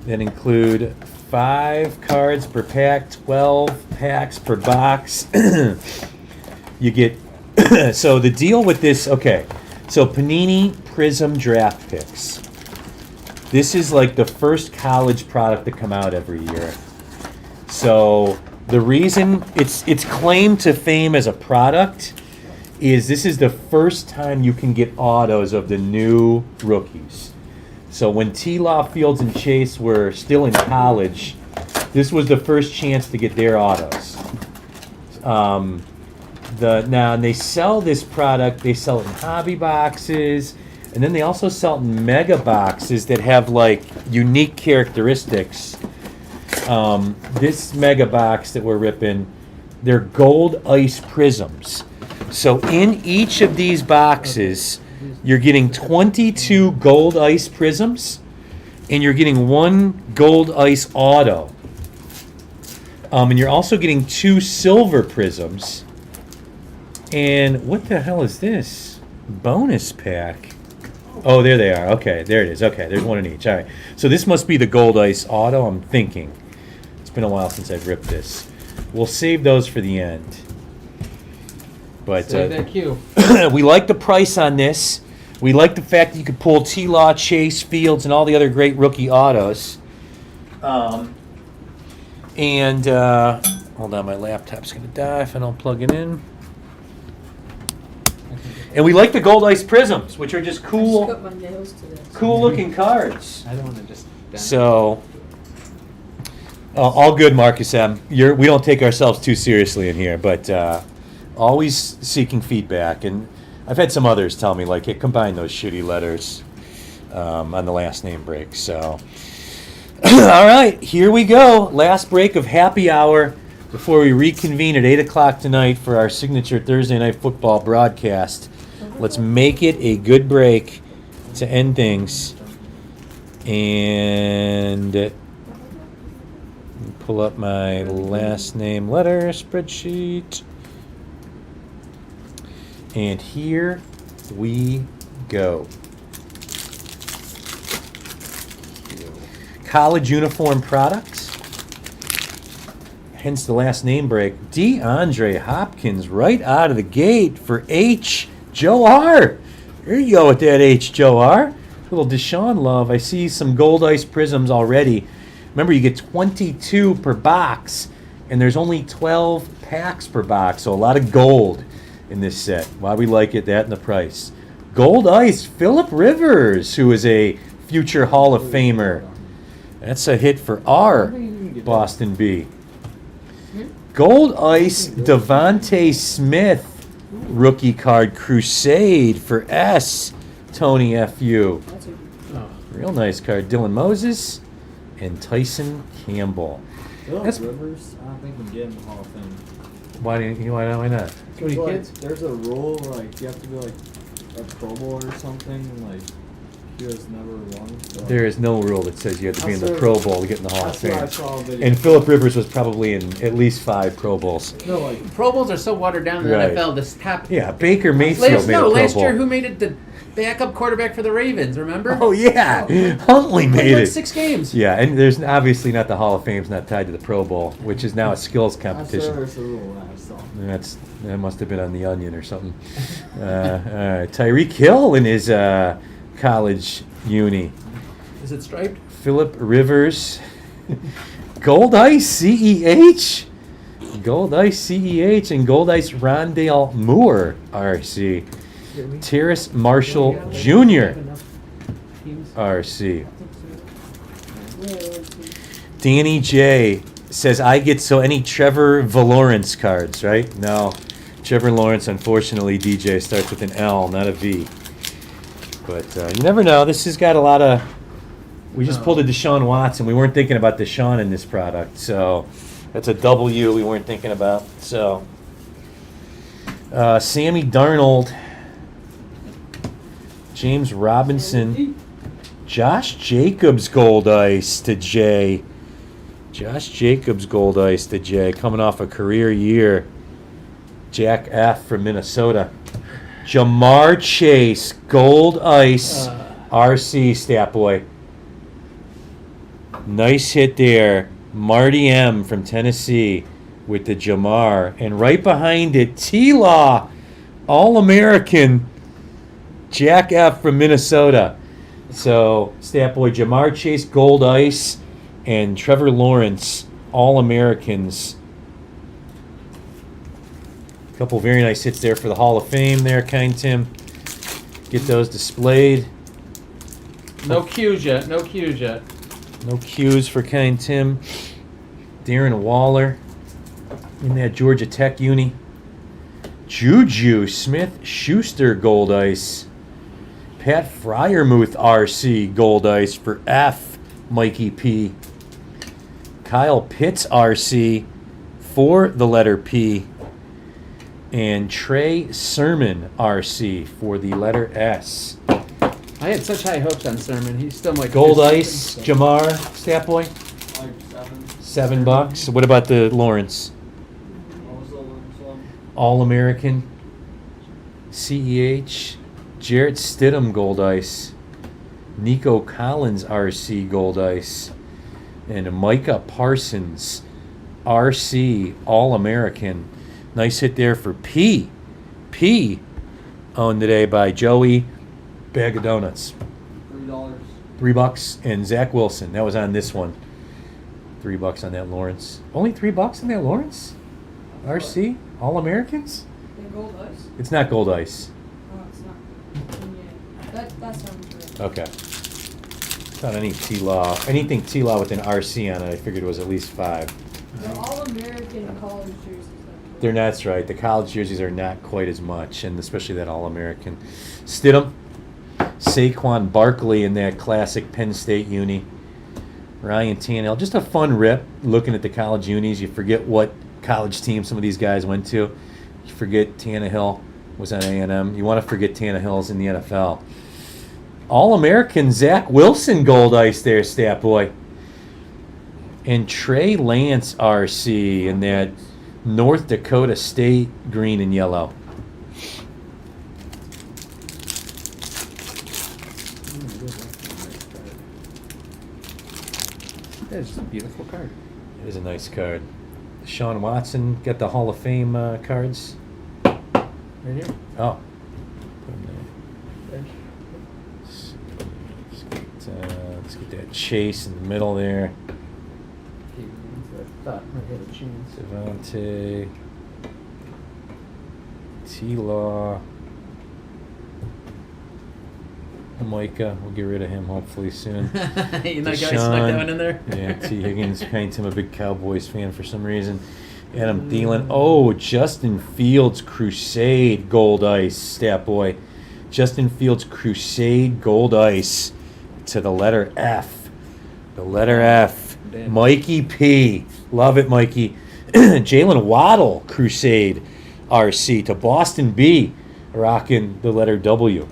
Speaker 5: that include 5 cards per pack, 12 packs per box. You get so the deal with this, okay. So Panini Prizm draft picks. This is like the first college product to come out every year. So the reason it's claimed to fame as a product is this is the first time you can get autos of the new rookies. So when T-Law, Fields, and Chase were still in college, this was the first chance to get their autos. Now they sell this product. They sell it in hobby boxes, and then they also sell it in mega boxes that have like unique characteristics. This mega box that we're ripping, they're gold ice prisms. So in each of these boxes, you're getting 22 gold ice prisms, and you're getting 1 gold ice auto. And you're also getting 2 silver prisms. And what the hell is this? Bonus pack. Oh, there they are. Okay, there it is. Okay, there's 1 in each. All right. So this must be the gold ice auto, I'm thinking. It's been a while since I've ripped this. We'll save those for the end. But
Speaker 1: thank you.
Speaker 5: We like the price on this. We like the fact that you could pull T-Law, Chase, Fields, and all the other great rookie autos. Hold on, my laptop's going to die if I don't plug it in. And we like the gold ice prisms, which are just cool looking cards.
Speaker 1: I don't want to just.
Speaker 5: So, all good, Marcus M. We don't take ourselves too seriously in here, but always seeking feedback. And I've had some others tell me, like, hey, combine those shitty letters on the last name break. So, all right, here we go. Last break of happy hour before we reconvene at 8 o'clock tonight for our signature Thursday Night Football broadcast. Let's make it a good break to end things. And pull up my last name letter spreadsheet. And here we go. College uniform products. Hence the last name break. DeAndre Hopkins right out of the gate for H. Joe R. There you go with that H. Joe R. Little Deshaun love. I see some gold ice prisms already. Remember, you get 22 per box, and there's only 12 packs per box, so a lot of gold in this set. Why we like it, that and the price. Gold ice, Phillip Rivers, who is a future Hall of Famer. That's a hit for R. Boston B. Gold ice, Devontae Smith. Rookie card, Crusade for S. Tony F.U. Real nice card. Dylan Moses and Tyson Campbell.
Speaker 3: Phillip Rivers, I don't think we can get in the Hall of Fame.
Speaker 5: Why not?
Speaker 1: Too many
Speaker 3: Like,
Speaker 1: kids?
Speaker 3: there's a rule, like, you have to be, like, a Pro Bowl or something, like, he has never won. So.
Speaker 5: There is no rule that says you have to be in the
Speaker 3: That's
Speaker 5: Pro
Speaker 3: what-
Speaker 5: Bowl to get in the Hall of
Speaker 3: That's what I
Speaker 5: Fame.
Speaker 3: saw a video.
Speaker 5: And Phillip Rivers was probably in at least 5 Pro Bowls.
Speaker 3: No, like,
Speaker 1: Pro Bowls are so watered down in the
Speaker 5: Right.
Speaker 1: NFL. This top.
Speaker 5: Yeah, Baker Mayfield made a Pro
Speaker 1: last
Speaker 5: Bowl.
Speaker 1: year, who made it the backup quarterback for the Ravens? Remember?
Speaker 5: Oh yeah, Huntley
Speaker 1: Played
Speaker 5: made
Speaker 1: like
Speaker 5: it.
Speaker 1: 6 games.
Speaker 5: Yeah, and there's obviously not the Hall of Fame's not tied to the Pro Bowl, which is now a skills
Speaker 3: I swear
Speaker 5: competition.
Speaker 3: there's a rule that I saw.
Speaker 5: That must have been on the Onion or something. All right, Tyreek Hill in his college uni.
Speaker 1: Is it striped?
Speaker 5: Phillip Rivers, Gold Ice CEH, Gold Ice CEH, and Gold Ice Rondale Moore RC. Terrace Marshall Jr. RC. Danny J says, I get so any Trevor Valorance cards, right? No. Trevor Lawrence, unfortunately, DJ, starts with an L, not a V. But you never know. This has got a lot of... We just pulled a Deshaun Watson. We weren't thinking about Deshaun in this product. So that's a W we weren't thinking about. So Sammy Darnold, James Robinson, Josh Jacobs gold ice to Jay. Josh Jacobs gold ice to Jay, coming off a career year. Jack F. from Minnesota. Jamar Chase gold ice RC stat boy. Nice hit there. Marty M. from Tennessee with the Jamar. And right behind it, T-Law, All-American, Jack F. from Minnesota. So, stat boy Jamar Chase, Gold Ice, and Trevor Lawrence, All-Americans. A couple very nice hits there for the Hall of Fame there, Kind Tim. Get those displayed.
Speaker 1: No cues yet. No cues yet.
Speaker 5: No cues for Kind Tim. Darren Waller in that Georgia Tech uni. Juju Smith-Schuster gold ice. Pat Fryermuth RC gold ice for F. Mikey P. Kyle Pitts RC for the letter P. And Trey Sermon RC for the letter S.
Speaker 1: I had such high hopes on Sermon. He's still like
Speaker 5: Gold ice, Jamar, stat boy.
Speaker 3: Like
Speaker 5: $7. What about the Lawrence?
Speaker 3: What was the Lawrence one?
Speaker 5: All-American, CEH, Jarrett Stidham gold ice, Nico Collins RC gold ice, and Micah Parsons RC All-American. Nice hit there for P. P owned today by Joey. Bag of donuts.
Speaker 3: $3.
Speaker 5: $3. And Zach Wilson. That was on this one. $3 on that Lawrence. Only $3 on that Lawrence? RC? All-Americans?
Speaker 4: The gold ice?
Speaker 5: It's not gold ice.
Speaker 4: Oh, it's not. Yeah. That sounds correct.
Speaker 5: Okay. Thought anything T-Law with an RC on it, I figured it was at least 5.
Speaker 4: The All-American college jerseys.
Speaker 5: That's right. The college jerseys are not quite as much, and especially that All-American. Stidham, Saquon Barkley in that classic Penn State uni. Ryan Tannehill. Just a fun rip looking at the college unis. You forget what college team some of these guys went to. You forget Tannehill was on A&M. You want to forget Tannehill's in the NFL. All-American Zach Wilson gold ice there, stat boy. And Trey Lance RC in that North Dakota State green and yellow.
Speaker 1: That's just a beautiful card.
Speaker 5: It is a nice card. Sean Watson got the Hall of Fame cards.
Speaker 1: Right here.
Speaker 5: Oh. Put 'em there. Let's get that Chase in the middle there.
Speaker 1: I thought might have a chance.
Speaker 5: Devontae. T-Law. Micah, we'll get rid of him hopefully soon.
Speaker 1: You know, guy
Speaker 5: Deshaun.
Speaker 1: snuck that one in there.
Speaker 5: Yeah, T. Higgins, I'm a big Cowboys fan for some reason. Adam Thielen. Oh, Justin Fields Crusade Gold Ice, stat boy. Justin Fields Crusade Gold Ice to the letter F. The letter F.
Speaker 1: Damn.
Speaker 5: Mikey P. Love it, Mikey. Jalen Waddle Crusade RC to Boston B. Rocking the letter W.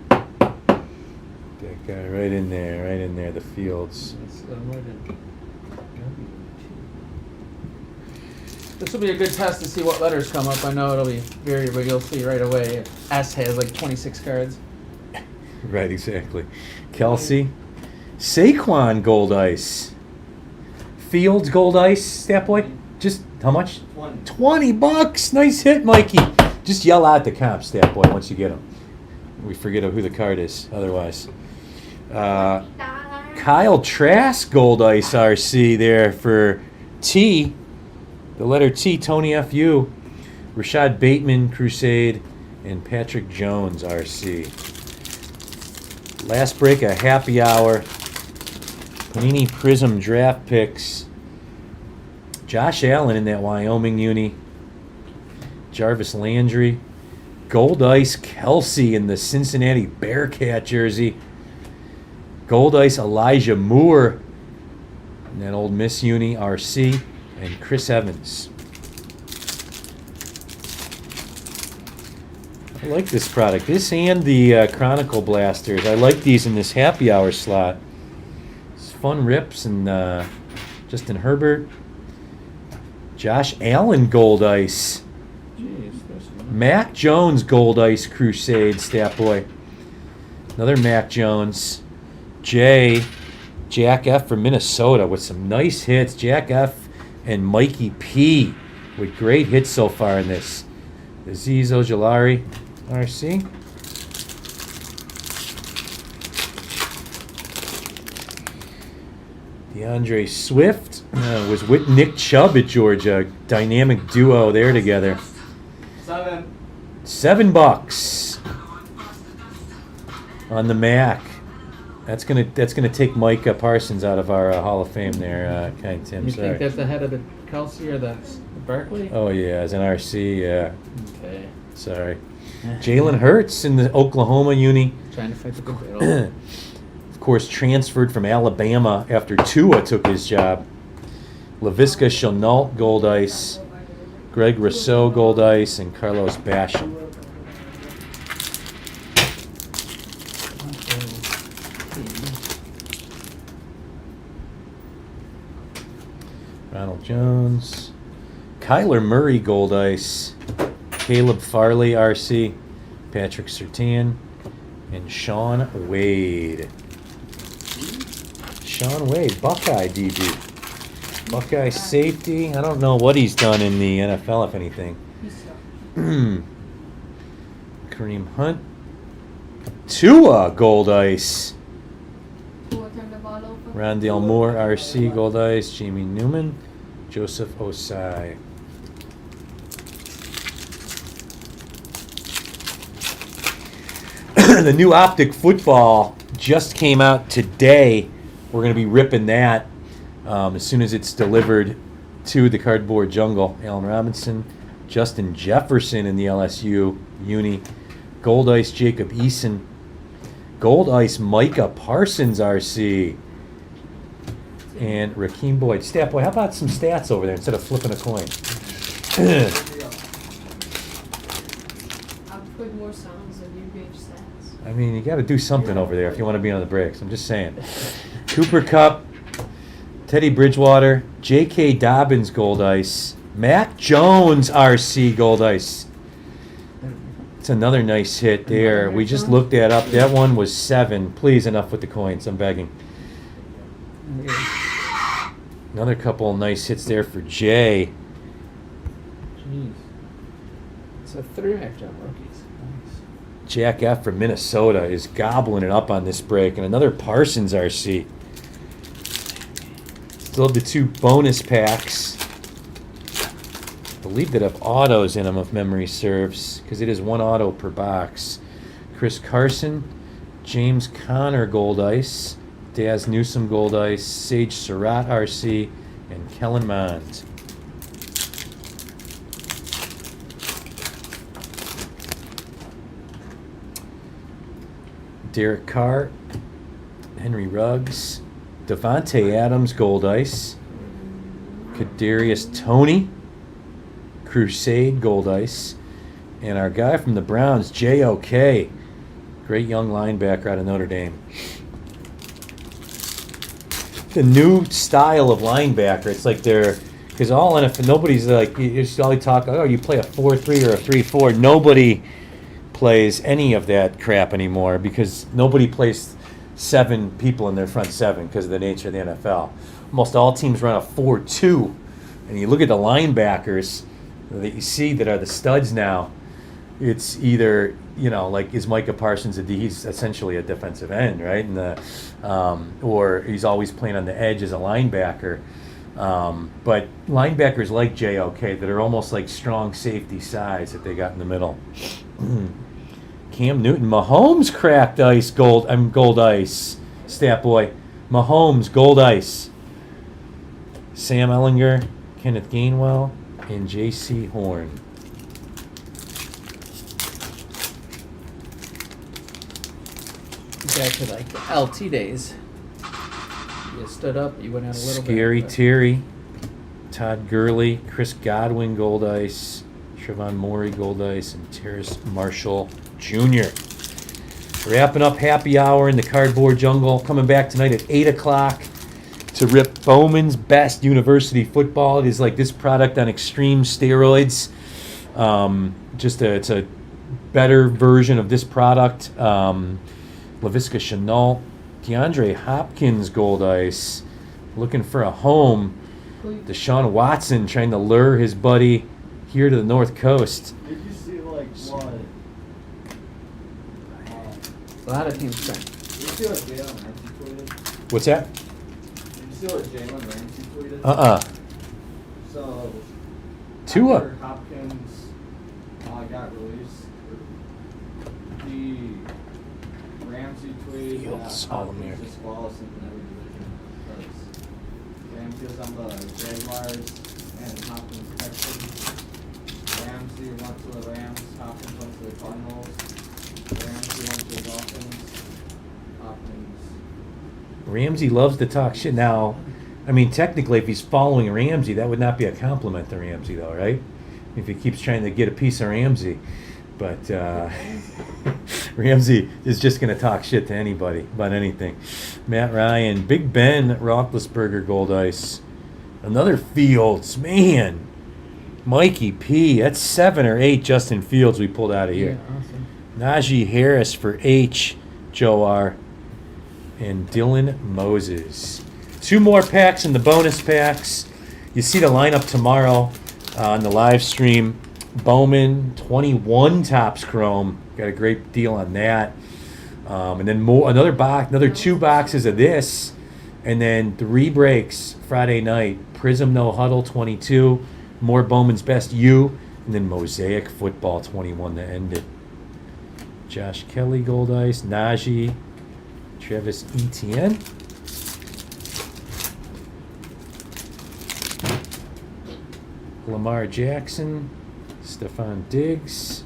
Speaker 5: That guy right in there, the Fields.
Speaker 1: This will be a good test to see what letters come up. I know it'll be very, but you'll see right away. S has like 26 cards.
Speaker 5: Right, exactly. Kelsey. Saquon Gold Ice. Fields Gold Ice, stat boy. Just how much? 20 bucks. Nice hit, Mikey. Just yell out the comp, stat boy, once you get them. We forget who the card is otherwise. Kyle Trask Gold Ice RC there for T. The letter T, Tony F.U. Rashad Bateman Crusade and Patrick Jones RC. Last break, a happy hour. Panini Prizm draft picks. Josh Allen in that Wyoming uni. Jarvis Landry. Gold Ice Kelsey in the Cincinnati Bearcat jersey. Gold Ice Elijah Moore in that Old Miss uni RC. And Chris Evans. I like this product. This and the Chronicle blasters. I like these in this happy hour slot. It's fun rips and Justin Herbert. Josh Allen Gold Ice.
Speaker 1: Jeez, there's one.
Speaker 5: Mac Jones Gold Ice Crusade, stat boy. Another Mac Jones. Jack F from Minnesota with some nice hits. Jack F and Mikey P with great hits so far in this. Azeez Ojulari, RC. DeAndre Swift was with Nick Chubb at Georgia. Dynamic duo there together. $7 on the Mac. That's gonna take Micah Parsons out of our Hall of Fame there, kind Tim.
Speaker 1: You
Speaker 5: Sorry.
Speaker 1: think that's ahead of the Kelsey or the Barkley?
Speaker 5: Oh yeah, as an RC, yeah.
Speaker 1: Okay.
Speaker 5: Sorry. Jalen Hurts in the Oklahoma uni.
Speaker 1: Trying to fight the good battle.
Speaker 5: Of course, transferred from Alabama after Tua took his job. Laviska Shenault Gold Ice, Greg Rousseau Gold Ice, and Carlos Basham. Ronald Jones. Kyler Murray Gold Ice. Caleb Farley RC. Patrick Surtain. And Sean Wade. Sean Wade, Buckeye DB. Buckeye safety. I don't know what he's done in the NFL, if anything. Kareem Hunt. Tua Gold Ice. Rondale Moore, RC, Gold Ice, Jamie Newman, Joseph Osai. The new Optic Football just came out today. We're going to be ripping that as soon as it's delivered to the Cardboard Jungle. Allen Robinson, Justin Jefferson in the LSU uni, Gold Ice Jacob Eason, Gold Ice Micah Parsons, RC. And Rakeem Boyd. Stat boy, how about some stats over there instead of flipping a coin?
Speaker 4: I'll put more sounds than you gave stats.
Speaker 5: I mean, you got to do something over there if you want to be on the breaks. I'm just saying. Cooper Kupp, Teddy Bridgewater, J.K. Dobbins gold ice, Mac Jones RC gold ice. It's another nice hit there. We just looked that up. That one was 7. Please, enough with the coins. I'm begging. Another couple of nice hits there for Jay.
Speaker 3: Jeez.
Speaker 1: It's a 3.5 jump rookies. Nice.
Speaker 5: Jack F. from Minnesota is gobbling it up on this break. And another Parsons RC. Still have the 2 bonus packs. I believe that have autos in them, if memory serves, because it is 1 auto per box. Chris Carson, James Conner gold ice, Daz Newsome gold ice, Sage Surratt RC, and Kellen Mond. Derek Carr, Henry Ruggs, Devontae Adams gold ice, Kadarius Toney, Crusade gold ice, and our guy from the Browns, J.O.K., great young linebacker out of Notre Dame. The new style of linebacker, it's like they're, because all NFL, nobody's like, you just all talk, oh, you play a 4-3 or a 3-4. Nobody plays any of that crap anymore because nobody plays 7 people in their front 7 because of the nature of the NFL. Almost all teams run a 4-2, and you look at the linebackers that you see that are the studs now, it's either, like, is Micah Parsons he's essentially a defensive end, right? And or he's always playing on the edge as a linebacker. But linebackers like JOK that are almost like strong safety size that they got in the middle. Cam Newton, Mahomes cracked ice gold ice. Stat boy, Mahomes gold ice. Sam Ellinger, Kenneth Gainwell, and J.C. Horn.
Speaker 1: Back to like the LT days. You stood up, you went out a little
Speaker 5: Scary
Speaker 1: bit.
Speaker 5: Terry, Todd Gurley, Chris Godwin gold ice, Trevon Morey gold ice, and Terrace Marshall Jr. Wrapping up happy hour in the cardboard jungle. Coming back tonight at 8 o'clock to rip Bowman's best university football. It is like this product on extreme steroids. It's a better version of this product. LaVisca Chenault, DeAndre Hopkins gold ice, looking for a home. Deshaun Watson trying to lure his buddy here to the North Coast.
Speaker 3: Did you see what?
Speaker 1: A lot of teams trying.
Speaker 3: Did you see what Jalen Ramsey tweeted?
Speaker 5: What's that?
Speaker 3: Did you see what Jalen Ramsey tweeted? So
Speaker 5: Tua.
Speaker 3: after Hopkins got released, the Ramsey tweeted
Speaker 5: Fields,
Speaker 3: that
Speaker 5: all
Speaker 3: Hopkins
Speaker 5: American.
Speaker 3: is flawless in every division. Because Ramsey was on the Jaguars and Hopkins texted. Ramsey went to the Rams, Hopkins went to the Cardinals. Ramsey went to the Dolphins. Hopkins.
Speaker 5: Ramsey loves to talk shit. Now, I mean, technically, if he's following Ramsey, that would not be a compliment to Ramsey, though, right? If he keeps trying to get a piece of Ramsey. But Ramsey is just going to talk shit to anybody about anything. Matt Ryan, Big Ben Roethlisberger gold ice. Another Fields. Man. Mikey P. That's 7 or 8 Justin Fields we pulled out of here.
Speaker 1: Yeah, awesome.
Speaker 5: Najee Harris for H. Joe R. And Dylan Moses. 2 more packs in the bonus packs. You see the lineup tomorrow on the live stream. Bowman 21 Topps Chrome. Got a great deal on that. And then another 2 boxes of this. And then 3 breaks Friday night. Prizm No Huddle 22. More Bowman's Best U. And then Mosaic Football 21 to end it. Josh Kelly gold ice. Najee. Travis Etienne. Lamar Jackson, Stephon Diggs,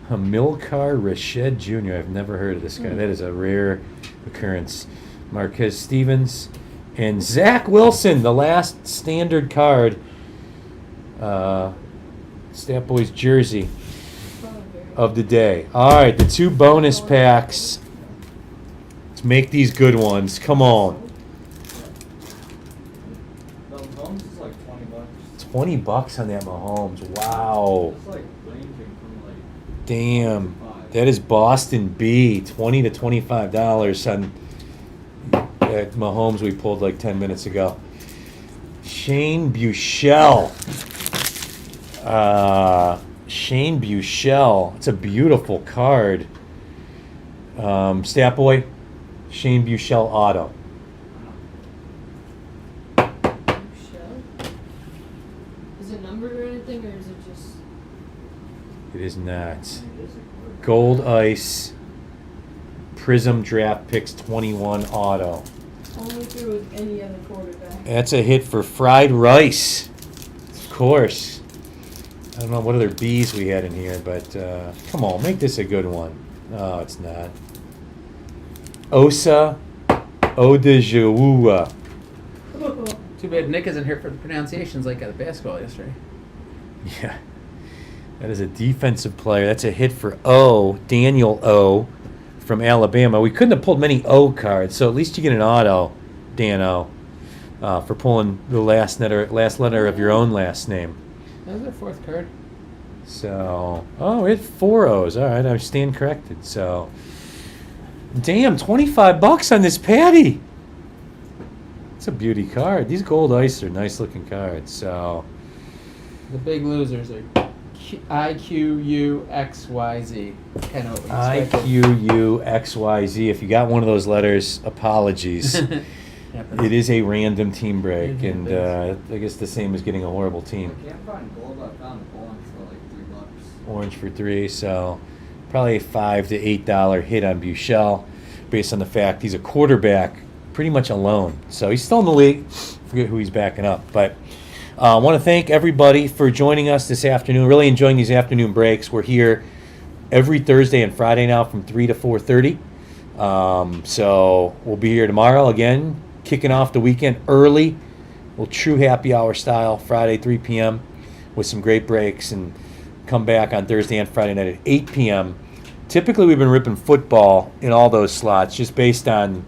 Speaker 5: Hamilcar Rashed Jr. I've never heard of this guy. That is a rare occurrence. Marquez Stevens, and Zach Wilson, the last standard card. Stat Boys jersey of the day. All right, the 2 bonus packs. Let's make these good ones. Come on. $20 on that Mahomes. Wow.
Speaker 3: It's like ranging from like
Speaker 5: Damn.
Speaker 3: 5.
Speaker 5: That is Boston B. $20 to $25 on that Mahomes we pulled like 10 minutes ago. Shane Buechele. Shane Buechele. It's a beautiful card. Stat Boy, Shane Buechele auto.
Speaker 4: Shell? Is it numbered or anything, or is it just?
Speaker 5: It is not. Gold Ice. Prizm Draft Picks 21 auto.
Speaker 4: Only through with any other quarterback.
Speaker 5: That's a hit for Fried Rice. Of course. I don't know what other B's we had in here, but come on, make this a good one. No, it's not. Osa Odejuua.
Speaker 1: Too bad Nick isn't here for the pronunciations like at the basketball yesterday.
Speaker 5: Yeah. That is a defensive player. That's a hit for O, Daniel O, from Alabama. We couldn't have pulled many O cards, so at least you get an auto, Dan O, for pulling the last letter of your own last name.
Speaker 1: That was our fourth card.
Speaker 5: So, oh, we had 4 O's. All right, I stand corrected. So, damn, $25 on this Patty. It's a beauty card. These gold ice are nice looking cards. So,
Speaker 1: The big losers are IQUXYZ. Kind of what we expected.
Speaker 5: IQUXYZ. If you got one of those letters, apologies.
Speaker 1: Happens.
Speaker 5: It is a random team break,
Speaker 1: It
Speaker 5: and
Speaker 1: happens.
Speaker 5: I guess the same as getting a horrible team.
Speaker 3: I can't find gold. I found orange for like $3.
Speaker 5: Orange for 3, so probably a $5 to $8 hit on Buechele, based on the fact he's a quarterback pretty much alone. So he's still in the league. Forget who he's backing up, but I want to thank everybody for joining us this afternoon. Really enjoying these afternoon breaks. We're here every Thursday and Friday now from 3 to 4:30. So we'll be here tomorrow again, kicking off the weekend early. We'll true happy hour style, Friday 3 p.m. with some great breaks, and come back on Thursday and Friday night at 8 p.m. Typically, we've been ripping football in all those slots just based on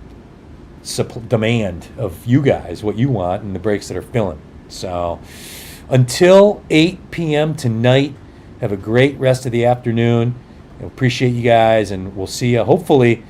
Speaker 5: demand of you guys, what you want, and the breaks that are filling. So until 8 p.m. tonight, have a great rest of the afternoon. I appreciate you guys, and we'll see you hopefully